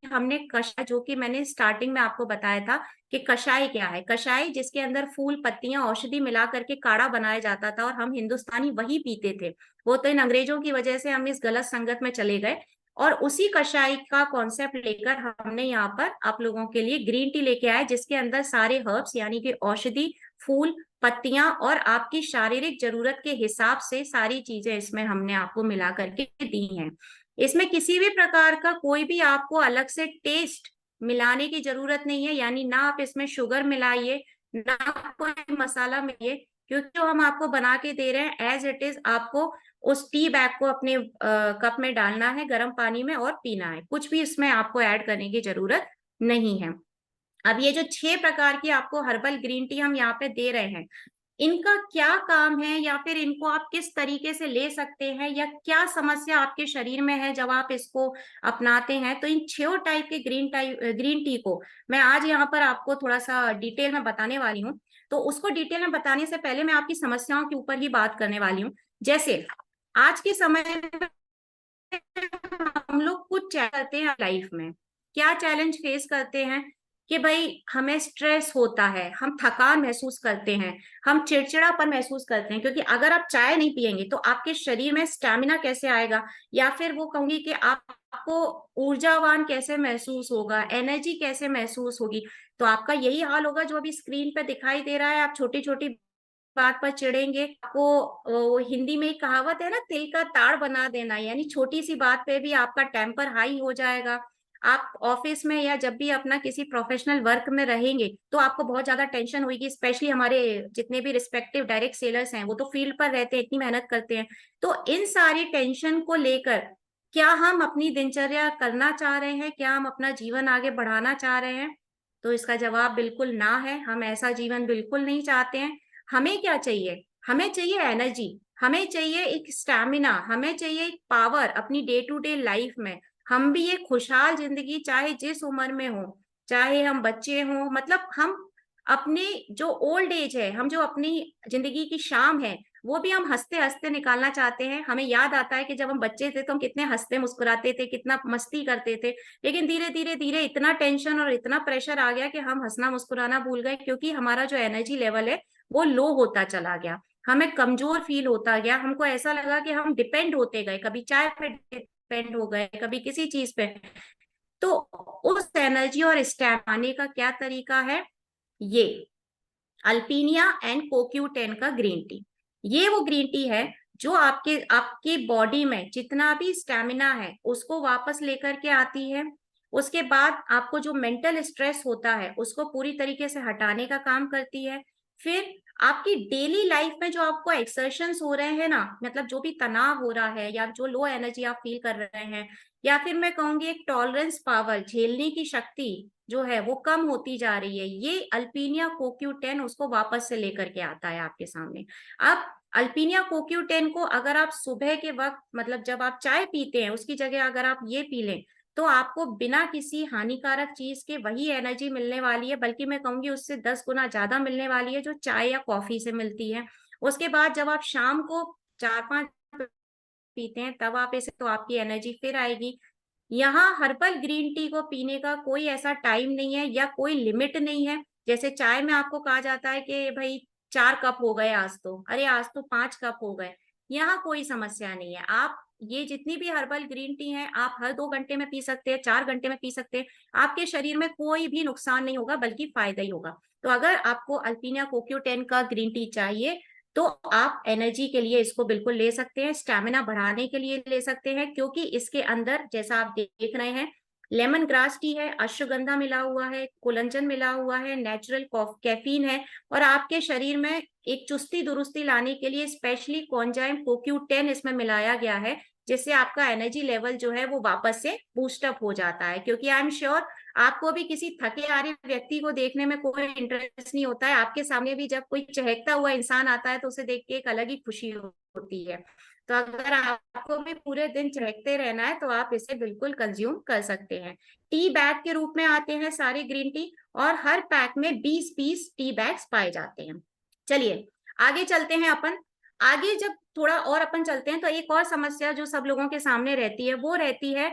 हमने कषाय, जो कि मैंने स्टार्टिंग में आपको बताया था कि कषाय क्या है, कषाय जिसके अंदर फूल पत्तियां औषधि मिला करके काढ़ा बनाया जाता था और हम हिंदुस्तानी वही पीते थे। वो तो इन अंग्रेजों की वजह से हम इस गलत संगत में चले गए, और उसी कषाय का कॉन्सेप्ट लेकर हमने यहाँ पर आप लोगों के लिए ग्रीन टी लेके आए, जिसके अंदर सारे हर्ब्स यानी कि औषधि, फूल, पत्तियां और आपकी शारीरिक जरूरत के हिसाब से सारी चीजें इसमें हमने आपको मिला करके दी हैं। इसमें किसी भी प्रकार का कोई भी आपको अलग से टेस्ट मिलाने की जरूरत नहीं है, यानी ना आप इसमें शुगर मिलाइए ना कोई मसाला मिलाइए, क्योंकि जो हम आपको बना के दे रहे हैं एज इट इज आपको उस टी बैग को अपने कप में डालना है गर्म पानी में और पीना है, कुछ भी इसमें आपको ऐड करने की जरूरत नहीं है। अब ये जो 6 प्रकार की आपको हर्बल ग्रीन टी हम यहाँ पे दे रहे हैं, इनका क्या काम है या फिर इनको आप किस तरीके से ले सकते हैं या क्या समस्या आपके शरीर में है जब आप इसको अपनाते हैं, तो इन 6 टाइप के ग्रीन टी को मैं आज यहाँ पर आपको थोड़ा सा डिटेल में बताने वाली हूँ। तो उसको डिटेल में बताने से पहले मैं आपकी समस्याओं के ऊपर ही बात करने वाली हूँ। जैसे आज के समय में हम लोग कुछ करते हैं लाइफ में, क्या चैलेंज फेस करते हैं कि भाई हमें स्ट्रेस होता है, हम थकान महसूस करते हैं, हम चिड़चिड़ापन महसूस करते हैं, क्योंकि अगर आप चाय नहीं पिएंगे तो आपके शरीर में स्टैमिना कैसे आएगा, या फिर वो कहूंगी कि आपको ऊर्जावान कैसे महसूस होगा, एनर्जी कैसे महसूस होगी। तो आपका यही हाल होगा जो अभी स्क्रीन पे दिखाई दे रहा है, आप छोटी छोटी बात पर चिढ़ेंगे, आपको हिंदी में एक कहावत है ना, तिल का ताड़ बना देना, यानी छोटी सी बात पे भी आपका टेम्पर हाई हो जाएगा। आप ऑफिस में या जब भी अपना किसी प्रोफेशनल वर्क में रहेंगे तो आपको बहुत ज्यादा टेंशन होगी, स्पेशली हमारे जितने भी रिस्पेक्टिव डायरेक्ट सेलर्स हैं वो तो फील्ड पर रहते हैं, इतनी मेहनत करते हैं। तो इन सारी टेंशन को लेकर क्या हम अपनी दिनचर्या करना चाह रहे हैं, क्या हम अपना जीवन आगे बढ़ाना चाह रहे हैं? तो इसका जवाब बिल्कुल ना है, हम ऐसा जीवन बिल्कुल नहीं चाहते हैं। हमें क्या चाहिए? हमें चाहिए एनर्जी, हमें चाहिए एक स्टैमिना, हमें चाहिए एक पावर अपनी डे टू डे लाइफ में। हम भी एक खुशहाल जिंदगी चाहे जिस उम्र में हो, चाहे हम बच्चे हों, मतलब हम अपने जो ओल्ड एज है, हम जो अपनी जिंदगी की शाम है वो भी हम हंसते हंसते निकालना चाहते हैं। हमें याद आता है कि जब हम बच्चे थे तो हम कितने हंसते मुस्कुराते थे, कितना मस्ती करते थे, लेकिन धीरे धीरे धीरे इतना टेंशन और इतना प्रेशर आ गया कि हम हंसना मुस्कुराना भूल गए, क्योंकि हमारा जो एनर्जी लेवल है वो लो होता चला गया, हमें कमजोर फील होता गया, हमको ऐसा लगा कि हम डिपेंड होते गए, कभी चाय पे डिपेंड हो गए, कभी किसी चीज पे। तो उस एनर्जी और स्टैमिना का क्या तरीका है? ये अल्पीनिया एंड कोक्यू10 का ग्रीन टी। ये वो ग्रीन टी है जो आपके आपकी बॉडी में जितना भी स्टेमिना है उसको वापस लेकर के आती है। उसके बाद आपको जो मेंटल स्ट्रेस होता है उसको पूरी तरीके से हटाने का काम करती है। फिर आपकी डेली लाइफ में जो आपको एक्सर्शंस हो रहे हैं ना, मतलब जो भी तनाव हो रहा है या जो लो एनर्जी आप फील कर रहे हैं, या फिर मैं कहूंगी एक टॉलरेंस पावर, झेलने की शक्ति जो है वो कम होती जा रही है, ये अल्पीनिया कोक्यू10 उसको वापस से लेकर के आता है आपके सामने। अब अल्पीनिया कोक्यू10 को अगर आप सुबह के वक्त, मतलब जब आप चाय पीते हैं उसकी जगह अगर आप ये पी लें, तो आपको बिना किसी हानिकारक चीज के वही एनर्जी मिलने वाली है, बल्कि मैं कहूंगी उससे 10 गुना ज्यादा मिलने वाली है जो चाय या कॉफी से मिलती है। उसके बाद जब आप शाम को 4-5 पीते हैं तब आप इसे, तो आपकी एनर्जी फिर आएगी। यहाँ हर्बल ग्रीन टी को पीने का कोई ऐसा टाइम नहीं है या कोई लिमिट नहीं है। जैसे चाय में आपको कहा जाता है कि भाई 4 कप हो गए आज तो, अरे आज तो 5 कप हो गए। यहाँ कोई समस्या नहीं है, आप ये जितनी भी हर्बल ग्रीन टी है आप हर 2 घंटे में पी सकते हैं, 4 घंटे में पी सकते हैं। आपके शरीर में कोई भी नुकसान नहीं होगा बल्कि फायदा ही होगा। तो अगर आपको अल्पीनिया कोक्यू10 का ग्रीन टी चाहिए तो आप एनर्जी के लिए इसको बिल्कुल ले सकते हैं, स्टेमिना बढ़ाने के लिए ले सकते हैं, क्योंकि इसके अंदर जैसा आप देख रहे हैं लेमन ग्रास टी है, अश्वगंधा मिला हुआ है, कोलंजन मिला हुआ है, नेचुरल कैफीन है, और आपके शरीर में एक चुस्ती दुरुस्ती लाने के लिए स्पेशली कॉन्जाइम कोक्यू10 इसमें मिलाया गया है, जिससे आपका एनर्जी लेवल जो है वो वापस से बूस्टअप हो जाता है। क्योंकि आई एम श्योर आपको भी किसी थके हारे व्यक्ति को देखने में कोई इंटरेस्ट नहीं होता है, आपके सामने भी जब कोई चहकता हुआ इंसान आता है तो उसे देख के एक अलग ही खुशी होती है। तो अगर आपको भी पूरे दिन चहकते रहना है तो आप इसे बिल्कुल कंज्यूम कर सकते हैं। टी बैग के रूप में आते हैं सारे ग्रीन टी, और हर पैक में 20 पीस टी बैग्स पाए जाते हैं। चलिए आगे चलते हैं अपन। आगे जब थोड़ा और अपन चलते हैं तो एक और समस्या जो सब लोगों के सामने रहती है वो रहती है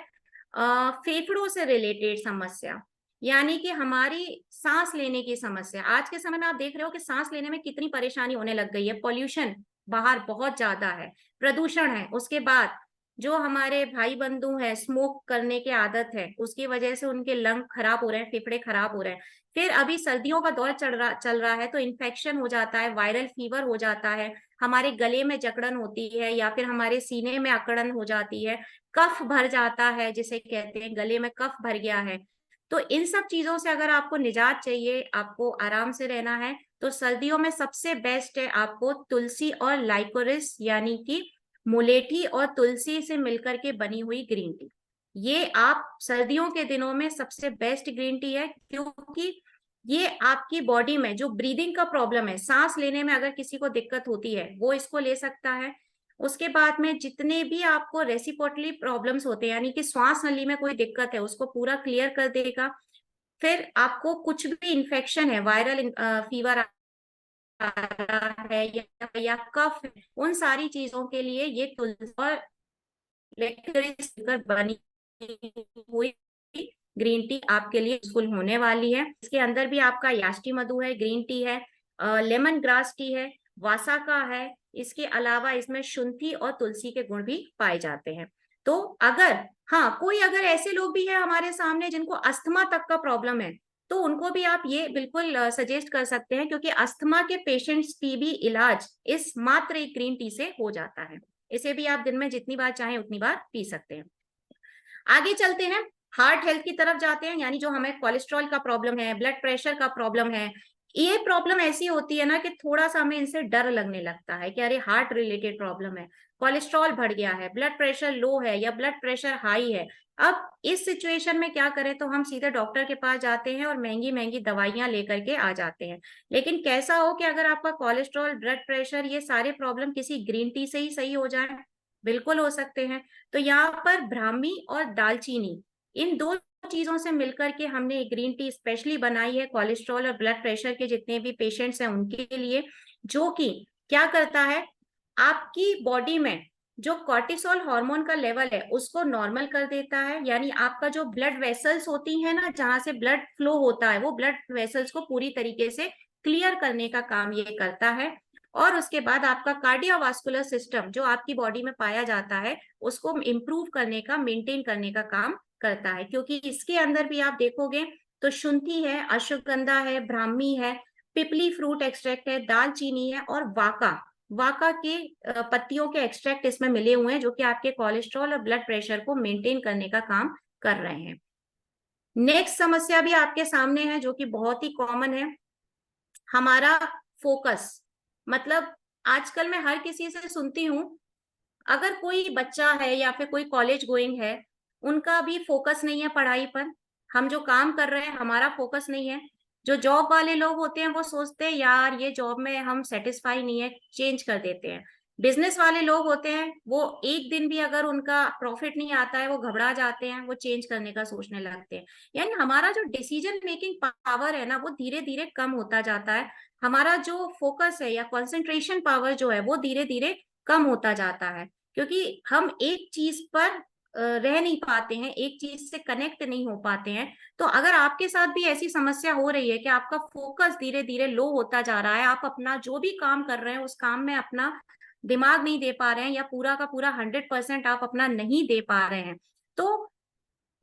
फेफड़ों से रिलेटेड समस्या, यानी कि हमारी सांस लेने की समस्या। आज के समय में आप देख रहे हो कि सांस लेने में कितनी परेशानी होने लग गई है। पॉल्यूशन बाहर बहुत ज्यादा है, प्रदूषण है, उसके बाद जो हमारे भाई बंधु हैं स्मोक करने की आदत है उसकी वजह से उनके लंग खराब हो रहे हैं, फेफड़े खराब हो रहे हैं। फिर अभी सर्दियों का दौर चल रहा है तो इन्फेक्शन हो जाता है, वायरल फीवर हो जाता है, हमारे गले में जकड़न होती है या फिर हमारे सीने में अकड़न हो जाती है, कफ भर जाता है जिसे कहते हैं गले में कफ भर गया है। तो इन सब चीजों से अगर आपको निजात चाहिए, आपको आराम से रहना है, तो सर्दियों में सबसे बेस्ट है आपको तुलसी और लाइकोरिस यानी कि मुलेठी और तुलसी से मिलकर के बनी हुई ग्रीन टी। ये आप सर्दियों के दिनों में सबसे बेस्ट ग्रीन टी है, क्योंकि ये आपकी बॉडी में जो ब्रीदिंग का प्रॉब्लम है, सांस लेने में अगर किसी को दिक्कत होती है वो इसको ले सकता है। उसके बाद में जितने भी आपको रेसिपिरेटरी प्रॉब्लम्स होते हैं, यानी कि श्वास नली में कोई दिक्कत है उसको पूरा क्लियर कर देगा। फिर आपको कुछ भी इन्फेक्शन है, वायरल फीवर आ रहा है या कफ है, उन सारी चीजों के लिए ये तुलसी और लेक्टोरिस बनी हुई ग्रीन टी आपके लिए यूजफुल होने वाली है। इसके अंदर भी आपका याष्टी मधु है, ग्रीन टी है, लेमन ग्रास टी है, वासाका है, इसके अलावा इसमें शुंठी और तुलसी के गुण भी पाए जाते हैं। तो अगर हाँ कोई अगर ऐसे लोग भी हैं हमारे सामने जिनको अस्थमा तक का प्रॉब्लम है, तो उनको भी आप ये बिल्कुल सजेस्ट कर सकते हैं, क्योंकि अस्थमा के पेशेंट्स की भी इलाज इस मात्र एक ग्रीन टी से हो जाता है। इसे भी आप दिन में जितनी बार चाहें उतनी बार पी सकते हैं। आगे चलते हैं, हार्ट हेल्थ की तरफ जाते हैं, यानी जो हमें कोलेस्ट्रॉल का प्रॉब्लम है, ब्लड प्रेशर का प्रॉब्लम है, ये प्रॉब्लम ऐसी होती है ना कि थोड़ा सा हमें इनसे डर लगने लगता है कि अरे हार्ट रिलेटेड प्रॉब्लम है, कोलेस्ट्रॉल बढ़ गया है, ब्लड प्रेशर लो है या ब्लड प्रेशर हाई है। अब इस सिचुएशन में क्या करें, तो हम सीधे डॉक्टर के पास जाते हैं और महंगी महंगी दवाइयां लेकर के आ जाते हैं। लेकिन कैसा हो कि अगर आपका कोलेस्ट्रॉल, ब्लड प्रेशर, ये सारे प्रॉब्लम किसी ग्रीन टी से ही सही हो जाए, बिल्कुल हो सकते हैं। तो यहाँ पर ब्राह्मी और दालचीनी, इन दो चीजों से मिलकर के हमने एक ग्रीन टी स्पेशली बनाई है कोलेस्ट्रॉल और ब्लड प्रेशर के जितने भी पेशेंट्स हैं उनके लिए, जो कि क्या करता है, आपकी बॉडी में जो कॉर्टिसोल हार्मोन का लेवल है उसको नॉर्मल कर देता है, यानी आपका जो ब्लड वेसल्स होती है ना, जहां से ब्लड फ्लो होता है, वो ब्लड वेसल्स को पूरी तरीके से क्लियर करने का काम ये करता है। और उसके बाद आपका कार्डियोवास्कुलर सिस्टम जो आपकी बॉडी में पाया जाता है उसको इम्प्रूव करने का, मेंटेन करने का काम करता है। क्योंकि इसके अंदर भी आप देखोगे तो शुंठी है, अश्वगंधा है, ब्राह्मी है, पिपली फ्रूट एक्सट्रैक्ट है, दालचीनी है और वाका, वाका के पत्तियों के एक्सट्रैक्ट इसमें मिले हुए हैं जो कि आपके कोलेस्ट्रॉल और ब्लड प्रेशर को मेंटेन करने का काम कर रहे हैं। नेक्स्ट समस्या भी आपके सामने है जो कि बहुत ही कॉमन है, हमारा फोकस। मतलब आजकल मैं हर किसी से सुनती हूँ, अगर कोई बच्चा है या फिर कोई कॉलेज गोइंग है, उनका भी फोकस नहीं है पढ़ाई पर, हम जो काम कर रहे हैं हमारा फोकस नहीं है। जो जॉब वाले लोग होते हैं वो सोचते हैं यार ये जॉब में हम सेटिस्फाई नहीं है, चेंज कर देते हैं। बिजनेस वाले लोग होते हैं वो एक दिन भी अगर उनका प्रॉफिट नहीं आता है वो घबरा जाते हैं, वो चेंज करने का सोचने लगते हैं। यानी हमारा जो डिसीजन मेकिंग पावर है ना वो धीरे धीरे कम होता जाता है। हमारा जो फोकस है या कंसंट्रेशन पावर जो है वो धीरे धीरे कम होता जाता है, क्योंकि हम एक चीज पर रह नहीं पाते हैं, एक चीज से कनेक्ट नहीं हो पाते हैं। तो अगर आपके साथ भी ऐसी समस्या हो रही है कि आपका फोकस धीरे धीरे लो होता जा रहा है, आप अपना जो भी काम कर रहे हैं उस काम में अपना दिमाग नहीं दे पा रहे हैं या पूरा का पूरा 100% आप अपना नहीं दे पा रहे हैं, तो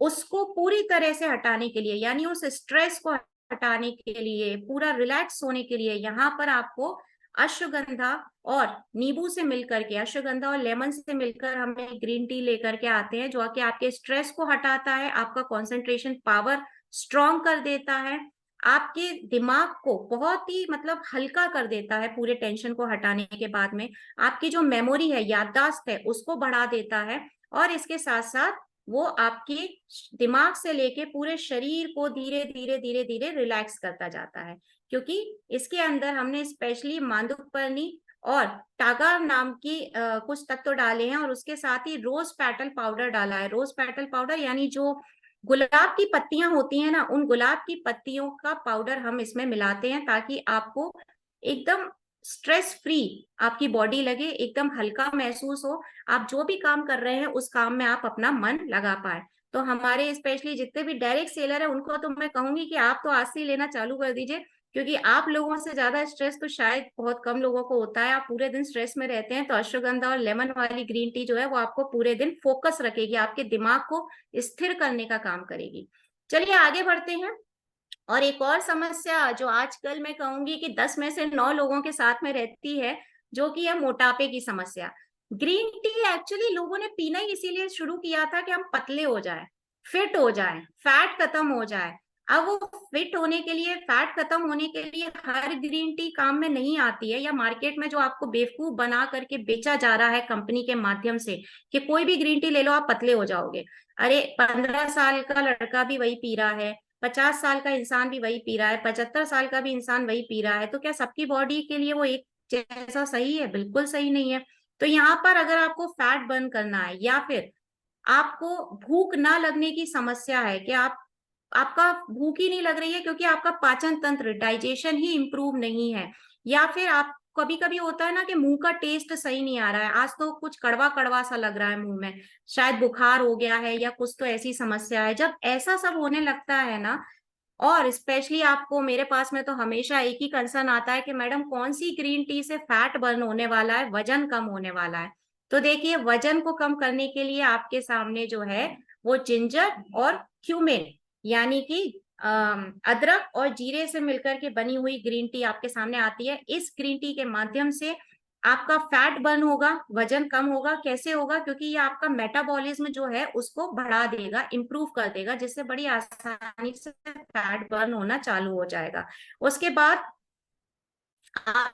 उसको पूरी तरह से हटाने के लिए, यानी उस स्ट्रेस को हटाने के लिए, पूरा रिलैक्स होने के लिए यहाँ पर आपको अश्वगंधा और नींबू से मिलकर के, अश्वगंधा और लेमन से मिलकर हम एक ग्रीन टी लेकर के आते हैं जो कि आपके स्ट्रेस को हटाता है, आपका कंसंट्रेशन पावर स्ट्रॉन्ग कर देता है, आपके दिमाग को बहुत ही मतलब हल्का कर देता है पूरे टेंशन को हटाने के बाद में, आपकी जो मेमोरी है, याददाश्त है, उसको बढ़ा देता है। और इसके साथ साथ वो आपके दिमाग से लेके पूरे शरीर को धीरे धीरे धीरे धीरे रिलैक्स करता जाता है। क्योंकि इसके अंदर हमने स्पेशली मांदुकपर्णी और टागा नाम की कुछ तत्व डाले हैं और उसके साथ ही रोज पेटल पाउडर डाला है। रोज पेटल पाउडर यानी जो गुलाब की पत्तियां होती हैं ना, उन गुलाब की पत्तियों का पाउडर हम इसमें मिलाते हैं ताकि आपको एकदम स्ट्रेस फ्री आपकी बॉडी लगे, एकदम हल्का महसूस हो, आप जो भी काम कर रहे हैं उस काम में आप अपना मन लगा पाए। तो हमारे स्पेशली जितने भी डायरेक्ट सेलर है उनको तो मैं कहूंगी कि आप तो आज से ही लेना चालू कर दीजिए, क्योंकि आप लोगों से ज्यादा स्ट्रेस तो शायद बहुत कम लोगों को होता है, आप पूरे दिन स्ट्रेस में रहते हैं। तो अश्वगंधा और लेमन वाली ग्रीन टी जो है वो आपको पूरे दिन फोकस रखेगी, आपके दिमाग को स्थिर करने का काम करेगी। चलिए आगे बढ़ते हैं। और एक और समस्या जो आजकल मैं कहूंगी कि 10 में से 9 लोगों के साथ में रहती है, जो कि है मोटापे की समस्या। ग्रीन टी एक्चुअली लोगों ने पीना ही इसीलिए शुरू किया था कि हम पतले हो जाए, फिट हो जाए, फैट खत्म हो जाए। अब वो फिट होने के लिए, फैट खत्म होने के लिए हर ग्रीन टी काम में नहीं आती है, या मार्केट में जो आपको बेवकूफ बना करके बेचा जा रहा है कंपनी के माध्यम से कि कोई भी ग्रीन टी ले लो आप पतले हो जाओगे। अरे 15 साल का लड़का भी वही पी रहा है, 50 साल का इंसान भी वही पी रहा है, 75 साल का भी इंसान वही पी रहा है, तो क्या सबकी बॉडी के लिए वो एक जैसा सही है? बिल्कुल सही नहीं है। तो यहाँ पर अगर आपको फैट बर्न करना है या फिर आपको भूख ना लगने की समस्या है कि आपका भूख ही नहीं लग रही है क्योंकि आपका पाचन तंत्र, डाइजेशन ही इंप्रूव नहीं है, या फिर आप कभी कभी होता है ना कि मुंह का टेस्ट सही नहीं आ रहा है, आज तो कुछ कड़वा कड़वा सा लग रहा है मुंह में, शायद बुखार हो गया है या कुछ तो ऐसी समस्या है। जब ऐसा सब होने लगता है ना, और स्पेशली आपको मेरे पास में तो हमेशा एक ही कंसर्न आता है कि मैडम कौन सी ग्रीन टी से फैट बर्न होने वाला है, वजन कम होने वाला है। तो देखिए वजन को कम करने के लिए आपके सामने जो है वो जिंजर और क्यूमिन यानी कि अदरक और जीरे से मिलकर के बनी हुई ग्रीन टी आपके सामने आती है। इस ग्रीन टी के माध्यम से आपका फैट बर्न होगा, वजन कम होगा। कैसे होगा? क्योंकि ये आपका मेटाबॉलिज्म जो है उसको बढ़ा देगा, इंप्रूव कर देगा, जिससे बड़ी आसानी से फैट बर्न होना चालू हो जाएगा। उसके बाद आप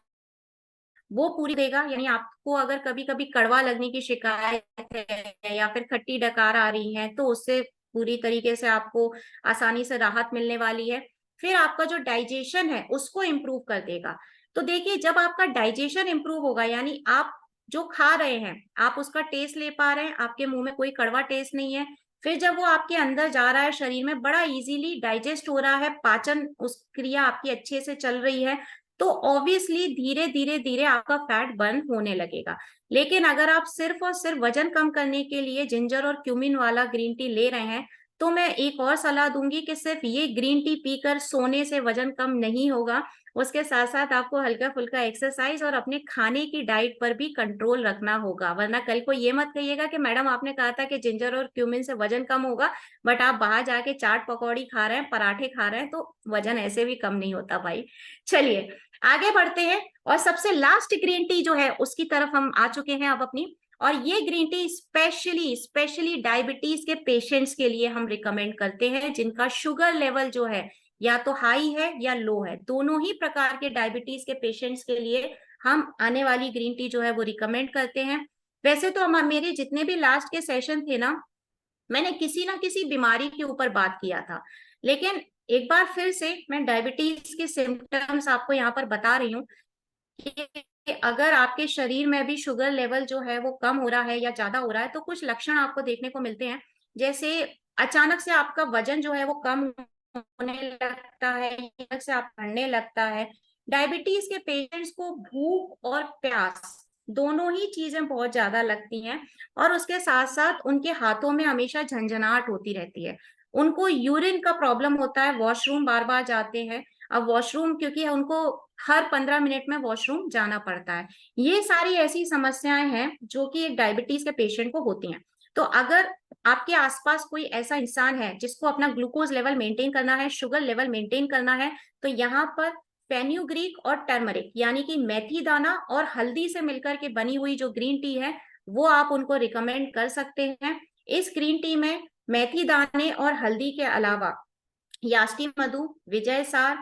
वो पूरी देगा, यानी आपको अगर कभी कभी कड़वा लगने की शिकायत है या फिर खट्टी डकार आ रही है तो उससे पूरी तरीके से आपको आसानी से राहत मिलने वाली है। फिर आपका जो डाइजेशन है उसको इम्प्रूव कर देगा। तो देखिए जब आपका डाइजेशन इम्प्रूव होगा, यानी आप जो खा रहे हैं आप उसका टेस्ट ले पा रहे हैं, आपके मुंह में कोई कड़वा टेस्ट नहीं है, फिर जब वो आपके अंदर जा रहा है शरीर में बड़ा इजीली डाइजेस्ट हो रहा है, पाचन उस क्रिया आपकी अच्छे से चल रही है, तो ऑब्वियसली धीरे धीरे धीरे आपका फैट बर्न होने लगेगा। लेकिन अगर आप सिर्फ और सिर्फ वजन कम करने के लिए जिंजर और क्यूमिन वाला ग्रीन टी ले रहे हैं तो मैं एक और सलाह दूंगी कि सिर्फ ये ग्रीन टी पीकर सोने से वजन कम नहीं होगा, उसके साथ साथ आपको हल्का फुल्का एक्सरसाइज और अपने खाने की डाइट पर भी कंट्रोल रखना होगा, वरना कल को ये मत कहिएगा कि मैडम आपने कहा था कि जिंजर और क्यूमिन से वजन कम होगा, बट आप बाहर जाके चाट पकौड़ी खा रहे हैं, पराठे खा रहे हैं, तो वजन ऐसे भी कम नहीं होता भाई। चलिए आगे बढ़ते हैं, और सबसे लास्ट ग्रीन टी जो है उसकी तरफ हम आ चुके हैं अब अपनी। और ये green tea specially specially diabetes के पेशेंट्स के लिए हम रिकमेंड करते हैं, जिनका शुगर लेवल जो है या तो हाई है या लो है, दोनों ही प्रकार के डायबिटीज के पेशेंट्स के लिए हम आने वाली ग्रीन टी जो है वो रिकमेंड करते हैं। वैसे तो हम मेरे जितने भी लास्ट के सेशन थे ना, मैंने किसी ना किसी बीमारी के ऊपर बात किया था, लेकिन एक बार फिर से मैं डायबिटीज के सिम्टम्स आपको यहाँ पर बता रही हूँ कि अगर आपके शरीर में भी शुगर लेवल जो है वो कम हो रहा है या ज्यादा हो रहा है, तो कुछ लक्षण आपको देखने को मिलते हैं। जैसे अचानक से आपका वजन जो है वो कम होने लगता है, अचानक से आप बढ़ने लगता है। डायबिटीज के पेशेंट्स को भूख और प्यास दोनों ही चीजें बहुत ज्यादा लगती हैं, और उसके साथ साथ उनके हाथों में हमेशा झंझनाहट होती रहती है। उनको यूरिन का प्रॉब्लम होता है, वॉशरूम बार बार जाते हैं। अब वॉशरूम क्योंकि उनको हर 15 मिनट में वॉशरूम जाना पड़ता है। ये सारी ऐसी समस्याएं हैं जो कि एक डायबिटीज के पेशेंट को होती हैं। तो अगर आपके आसपास कोई ऐसा इंसान है जिसको अपना ग्लूकोज लेवल मेंटेन करना है, शुगर लेवल मेंटेन करना है, तो यहाँ पर फेन्यूग्रीक और टर्मरिक यानी कि मेथी दाना और हल्दी से मिलकर के बनी हुई जो ग्रीन टी है वो आप उनको रिकमेंड कर सकते हैं। इस ग्रीन टी में मेथी दाने और हल्दी के अलावा यास्टी मधु, विजय सार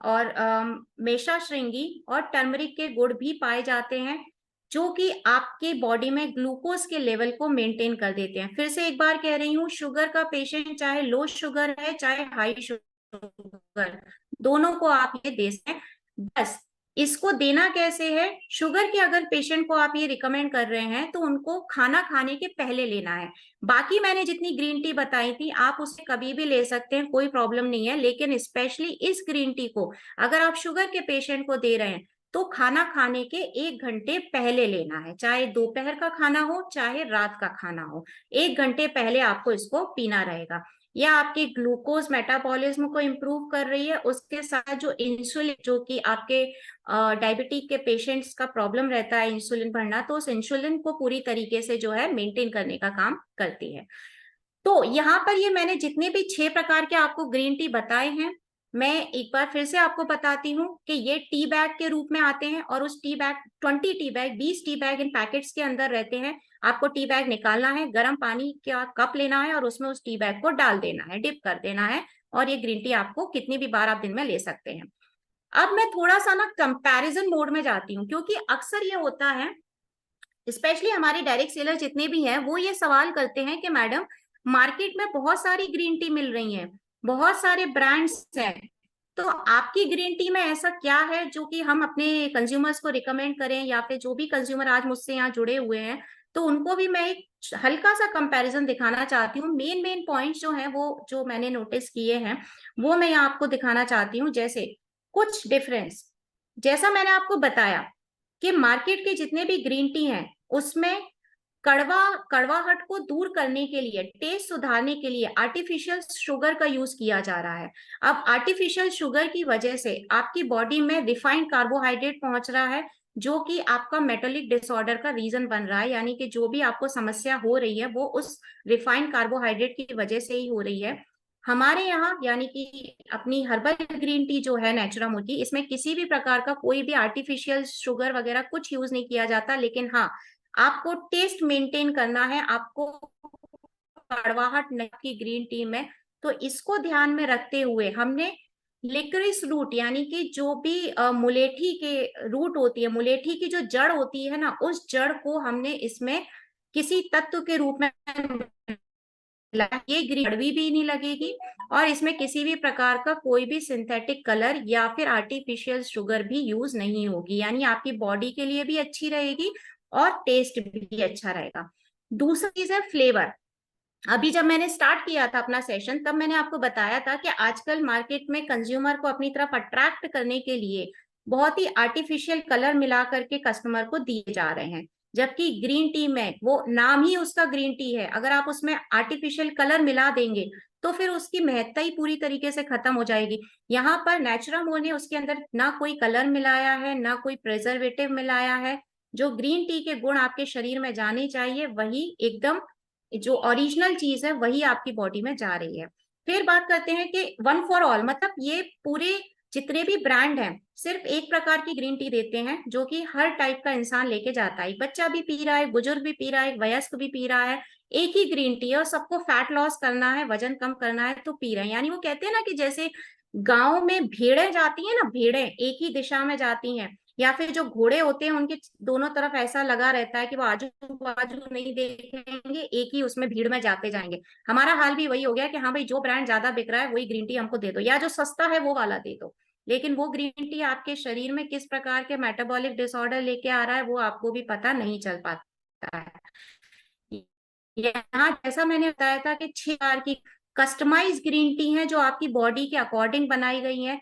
और मेषा श्रृंगी और टर्मरिक के गुण भी पाए जाते हैं, जो कि आपके बॉडी में ग्लूकोज के लेवल को मेंटेन कर देते हैं। फिर से एक बार कह रही हूँ, शुगर का पेशेंट चाहे लो शुगर है चाहे हाई शुगर, दोनों को आप ये दे सकते हैं। बस इसको देना कैसे है, शुगर के अगर पेशेंट को आप ये रिकमेंड कर रहे हैं तो उनको खाना खाने के पहले लेना है। बाकी मैंने जितनी ग्रीन टी बताई थी आप उसे कभी भी ले सकते हैं, कोई प्रॉब्लम नहीं है, लेकिन स्पेशली इस ग्रीन टी को अगर आप शुगर के पेशेंट को दे रहे हैं तो खाना खाने के 1 घंटे पहले लेना है, चाहे दोपहर का खाना हो चाहे रात का खाना हो, 1 घंटे पहले आपको इसको पीना रहेगा। यह आपके ग्लूकोज मेटाबॉलिज्म को इम्प्रूव कर रही है, उसके साथ जो इंसुलिन जो कि आपके डायबिटीज के पेशेंट्स का प्रॉब्लम रहता है इंसुलिन भरना, तो उस इंसुलिन को पूरी तरीके से जो है मेंटेन करने का काम करती है। तो यहाँ पर ये मैंने जितने भी 6 प्रकार के आपको ग्रीन टी बताए हैं, मैं एक बार फिर से आपको बताती हूँ कि ये टी बैग के रूप में आते हैं, और उस टी बैग 20 टी बैग इन पैकेट्स के अंदर रहते हैं। आपको टी बैग निकालना है, गर्म पानी का कप लेना है और उसमें उस टी बैग को डाल देना है, डिप कर देना है, और ये ग्रीन टी आपको कितनी भी बार आप दिन में ले सकते हैं। अब मैं थोड़ा सा ना कंपैरिजन मोड में जाती हूँ, क्योंकि अक्सर ये होता है स्पेशली हमारे डायरेक्ट सेलर जितने भी हैं वो ये सवाल करते हैं कि मैडम मार्केट में बहुत सारी ग्रीन टी मिल रही हैं, बहुत सारे ब्रांड्स हैं, तो आपकी ग्रीन टी में ऐसा क्या है जो कि हम अपने कंज्यूमर्स को रिकमेंड करें, या फिर जो भी कंज्यूमर आज मुझसे यहाँ जुड़े हुए हैं तो उनको भी मैं एक हल्का सा कंपैरिजन दिखाना चाहती हूँ। मेन मेन पॉइंट्स जो हैं वो जो मैंने नोटिस किए हैं वो मैं यहाँ आपको दिखाना चाहती हूँ। जैसे कुछ डिफरेंस, जैसा मैंने आपको बताया कि मार्केट के जितने भी ग्रीन टी हैं उसमें कड़वाहट को दूर करने के लिए, टेस्ट सुधारने के लिए आर्टिफिशियल शुगर का यूज किया जा रहा है। अब आर्टिफिशियल शुगर की वजह से आपकी बॉडी में रिफाइंड कार्बोहाइड्रेट पहुंच रहा है, जो कि आपका मेटाबॉलिक डिसऑर्डर का रीजन बन रहा है, यानी कि जो भी आपको समस्या हो रही है वो उस रिफाइंड कार्बोहाइड्रेट की वजह से ही हो रही है। हमारे यहाँ यानी कि अपनी हर्बल ग्रीन टी जो है नेचुरामोर की, इसमें किसी भी प्रकार का कोई भी आर्टिफिशियल शुगर वगैरह कुछ यूज नहीं किया जाता, लेकिन हाँ आपको टेस्ट मेंटेन करना है, आपको कड़वाहट नहीं की ग्रीन टी में, तो इसको ध्यान में रखते हुए हमने लिक्रिस रूट यानी कि जो भी मुलेठी के रूट होती है, मुलेठी की जो जड़ होती है ना, उस जड़ को हमने इसमें किसी तत्व के रूप में, ये ग्रीन कड़वी भी नहीं लगेगी और इसमें किसी भी प्रकार का कोई भी सिंथेटिक कलर या फिर आर्टिफिशियल शुगर भी यूज नहीं होगी, यानी आपकी बॉडी के लिए भी अच्छी रहेगी और टेस्ट भी अच्छा रहेगा। दूसरी चीज है फ्लेवर। अभी जब मैंने स्टार्ट किया था अपना सेशन तब मैंने आपको बताया था कि आजकल मार्केट में कंज्यूमर को अपनी तरफ अट्रैक्ट करने के लिए बहुत ही आर्टिफिशियल कलर मिला करके कस्टमर को दिए जा रहे हैं, जबकि ग्रीन टी में वो नाम ही उसका ग्रीन टी है, अगर आप उसमें आर्टिफिशियल कलर मिला देंगे तो फिर उसकी महत्ता ही पूरी तरीके से खत्म हो जाएगी। यहाँ पर नेचुरल ने उसके अंदर ना कोई कलर मिलाया है, ना कोई प्रिजर्वेटिव मिलाया है। जो ग्रीन टी के गुण आपके शरीर में जाने चाहिए वही एकदम जो ओरिजिनल चीज है वही आपकी बॉडी में जा रही है। फिर बात करते हैं कि वन फॉर ऑल, मतलब ये पूरे जितने भी ब्रांड हैं सिर्फ एक प्रकार की ग्रीन टी देते हैं जो कि हर टाइप का इंसान लेके जाता है। बच्चा भी पी रहा है, बुजुर्ग भी पी रहा है, वयस्क भी पी रहा है। एक ही ग्रीन टी है और सबको फैट लॉस करना है, वजन कम करना है तो पी रहे हैं। यानी वो कहते हैं ना कि जैसे गांव में भेड़ें जाती हैं ना, भेड़ें एक ही दिशा में जाती हैं, या फिर जो घोड़े होते हैं उनके दोनों तरफ ऐसा लगा रहता है कि वो आजू बाजू नहीं देखेंगे, एक ही उसमें भीड़ में जाते जाएंगे। हमारा हाल भी वही हो गया कि हाँ भाई जो ब्रांड ज्यादा बिक रहा है वही ग्रीन टी हमको दे दो, या जो सस्ता है वो वाला दे दो। लेकिन वो ग्रीन टी आपके शरीर में किस प्रकार के मेटाबॉलिक डिसऑर्डर लेके आ रहा है वो आपको भी पता नहीं चल पाता है। यहाँ जैसा मैंने बताया था कि 6 बार की कस्टमाइज ग्रीन टी है जो आपकी बॉडी के अकॉर्डिंग बनाई गई है।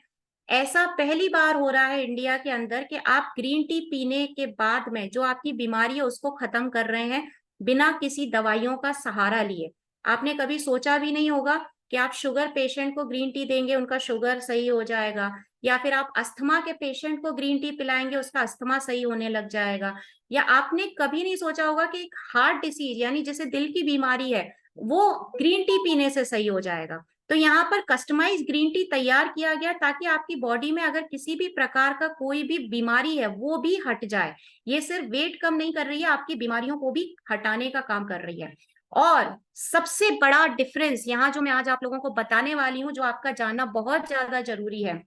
ऐसा पहली बार हो रहा है इंडिया के अंदर कि आप ग्रीन टी पीने के बाद में जो आपकी बीमारी है उसको खत्म कर रहे हैं बिना किसी दवाइयों का सहारा लिए। आपने कभी सोचा भी नहीं होगा कि आप शुगर पेशेंट को ग्रीन टी देंगे उनका शुगर सही हो जाएगा, या फिर आप अस्थमा के पेशेंट को ग्रीन टी पिलाएंगे उसका अस्थमा सही होने लग जाएगा। या आपने कभी नहीं सोचा होगा कि एक हार्ट डिसीज यानी जैसे दिल की बीमारी है वो ग्रीन टी पीने से सही हो जाएगा। तो यहाँ पर कस्टमाइज ग्रीन टी तैयार किया गया ताकि आपकी बॉडी में अगर किसी भी प्रकार का कोई भी बीमारी है वो भी हट जाए। ये सिर्फ वेट कम नहीं कर रही है, आपकी बीमारियों को भी हटाने का काम कर रही है। और सबसे बड़ा डिफरेंस यहाँ जो मैं आज आप लोगों को बताने वाली हूँ, जो आपका जानना बहुत ज्यादा जरूरी है।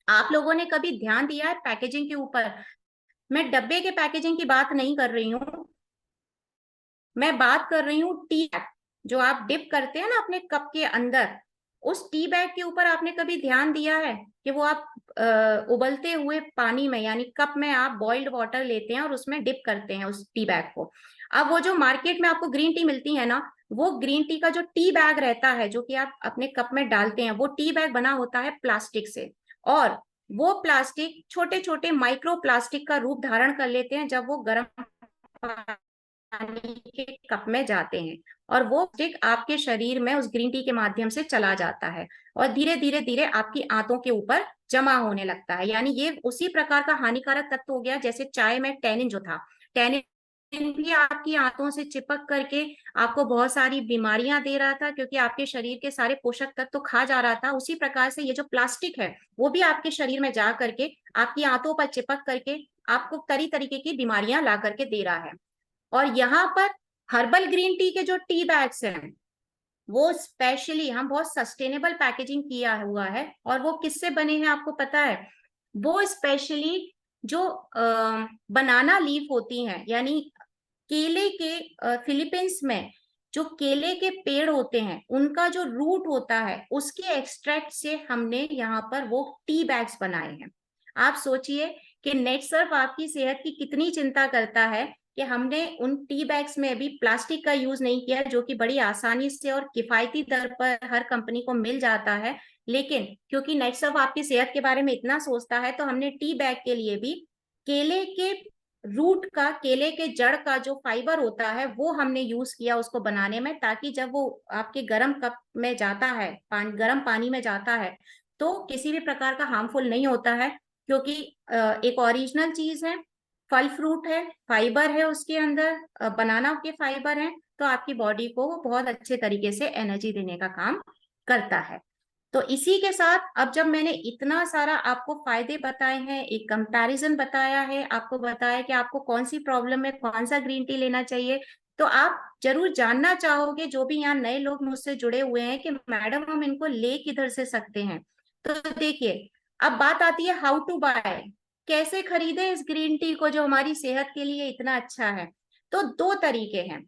आप लोगों ने कभी ध्यान दिया है पैकेजिंग के ऊपर? मैं डब्बे के पैकेजिंग की बात नहीं कर रही हूँ, मैं बात कर रही हूँ टी बैग जो आप डिप करते हैं ना अपने कप के अंदर। उस टी बैग के ऊपर आपने कभी ध्यान दिया है कि वो आप उबलते हुए पानी में यानी कप में आप बॉइल्ड वाटर लेते हैं और उसमें डिप करते हैं उस टी बैग को। अब वो जो मार्केट में आपको ग्रीन टी मिलती है ना, वो ग्रीन टी का जो टी बैग रहता है जो कि आप अपने कप में डालते हैं, वो टी बैग बना होता है प्लास्टिक से। और वो प्लास्टिक छोटे छोटे माइक्रो प्लास्टिक का रूप धारण कर लेते हैं जब वो गर्म पानी के कप में जाते हैं, और वो स्टिक आपके शरीर में उस ग्रीन टी के माध्यम से चला जाता है और धीरे धीरे धीरे आपकी आंतों के ऊपर जमा होने लगता है। यानी ये उसी प्रकार का हानिकारक तत्व हो गया जैसे चाय में टैनिन जो था। टैनिन भी आपकी आंतों से चिपक करके आपको बहुत सारी बीमारियां दे रहा था क्योंकि आपके शरीर के सारे पोषक तत्व तो खा जा रहा था। उसी प्रकार से ये जो प्लास्टिक है वो भी आपके शरीर में जा करके आपकी आंतों पर चिपक करके आपको कई तरीके की बीमारियां ला करके दे रहा है। और यहाँ पर हर्बल ग्रीन टी के जो टी बैग्स हैं वो स्पेशली हम बहुत सस्टेनेबल पैकेजिंग किया हुआ है। और वो किससे बने हैं आपको पता है? वो स्पेशली जो बनाना लीफ होती हैं यानी केले के फिलीपींस में जो केले के पेड़ होते हैं उनका जो रूट होता है उसके एक्सट्रैक्ट से हमने यहाँ पर वो टी बैग्स बनाए हैं। आप सोचिए कि नेट सर्फ आपकी सेहत की कितनी चिंता करता है कि हमने उन टी बैग्स में भी प्लास्टिक का यूज नहीं किया जो कि बड़ी आसानी से और किफायती दर पर हर कंपनी को मिल जाता है। लेकिन क्योंकि नेट सर्फ आपकी सेहत के बारे में इतना सोचता है तो हमने टी बैग के लिए भी केले के रूट का, केले के जड़ का जो फाइबर होता है वो हमने यूज किया उसको बनाने में, ताकि जब वो आपके गर्म कप में जाता है, गर्म पानी में जाता है तो किसी भी प्रकार का हार्मफुल नहीं होता है। क्योंकि एक ओरिजिनल चीज है, फल फ्रूट है, फाइबर है उसके अंदर, बनाना के फाइबर है, तो आपकी बॉडी को वो बहुत अच्छे तरीके से एनर्जी देने का काम करता है। तो इसी के साथ अब जब मैंने इतना सारा आपको फायदे बताए हैं, एक कंपैरिजन बताया है, आपको बताया कि आपको कौन सी प्रॉब्लम है, कौन सा ग्रीन टी लेना चाहिए, तो आप जरूर जानना चाहोगे जो भी यहाँ नए लोग मुझसे जुड़े हुए हैं कि मैडम हम इनको ले किधर से सकते हैं। तो देखिए अब बात आती है हाउ टू बाय, कैसे खरीदे इस ग्रीन टी को जो हमारी सेहत के लिए इतना अच्छा है। तो दो तरीके हैं,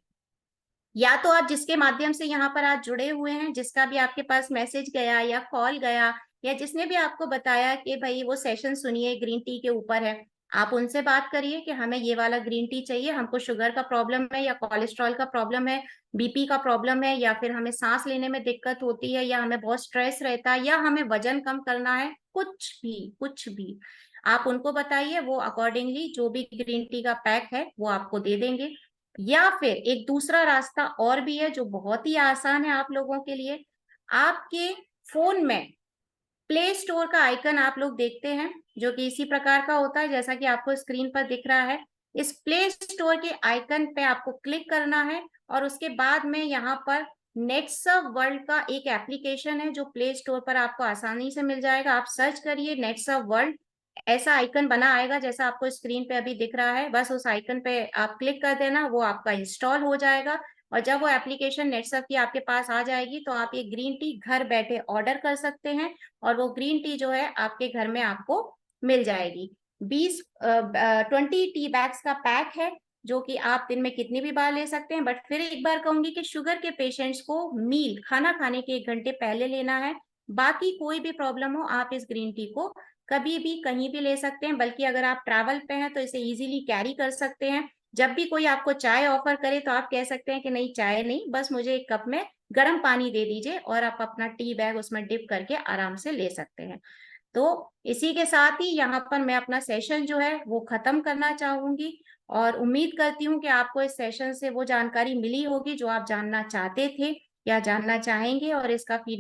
या तो आप जिसके माध्यम से यहाँ पर आज जुड़े हुए हैं, जिसका भी आपके पास मैसेज गया या कॉल गया या जिसने भी आपको बताया कि भाई वो सेशन सुनिए ग्रीन टी के ऊपर है, आप उनसे बात करिए कि हमें ये वाला ग्रीन टी चाहिए, हमको शुगर का प्रॉब्लम है या कोलेस्ट्रॉल का प्रॉब्लम है, बीपी का प्रॉब्लम है, या फिर हमें सांस लेने में दिक्कत होती है, या हमें बहुत स्ट्रेस रहता है, या हमें वजन कम करना है, कुछ भी आप उनको बताइए, वो अकॉर्डिंगली जो भी ग्रीन टी का पैक है वो आपको दे देंगे। या फिर एक दूसरा रास्ता और भी है जो बहुत ही आसान है आप लोगों के लिए। आपके फोन में प्ले स्टोर का आइकन आप लोग देखते हैं, जो कि इसी प्रकार का होता है जैसा कि आपको स्क्रीन पर दिख रहा है। इस प्ले स्टोर के आइकन पे आपको क्लिक करना है और उसके बाद में यहाँ पर नेटसर्फ वर्ल्ड का एक एप्लीकेशन है जो प्ले स्टोर पर आपको आसानी से मिल जाएगा। आप सर्च करिए नेटसर्फ वर्ल्ड, ऐसा आइकन बना आएगा जैसा आपको स्क्रीन पे अभी दिख रहा है। बस उस आइकन पे आप क्लिक कर देना, वो आपका इंस्टॉल हो जाएगा। और जब वो एप्लीकेशन नेटसर्फ की आपके पास आ जाएगी तो आप ये ग्रीन टी घर बैठे ऑर्डर कर सकते हैं और वो ग्रीन टी जो है आपके घर में आपको मिल जाएगी। 20 टी बैग्स का पैक है जो कि आप दिन में कितनी भी बार ले सकते हैं। बट फिर एक बार कहूंगी कि शुगर के पेशेंट्स को मील खाना खाने के 1 घंटे पहले लेना है। बाकी कोई भी प्रॉब्लम हो आप इस ग्रीन टी को कभी भी कहीं भी ले सकते हैं, बल्कि अगर आप ट्रैवल पे हैं तो इसे इजीली कैरी कर सकते हैं। जब भी कोई आपको चाय ऑफर करे तो आप कह सकते हैं कि नहीं चाय नहीं, बस मुझे एक कप में गर्म पानी दे दीजिए, और आप अपना टी बैग उसमें डिप करके आराम से ले सकते हैं। तो इसी के साथ ही यहाँ पर मैं अपना सेशन जो है वो खत्म करना चाहूंगी, और उम्मीद करती हूँ कि आपको इस सेशन से वो जानकारी मिली होगी जो आप जानना चाहते थे या जानना चाहेंगे, और इसका फीडबैक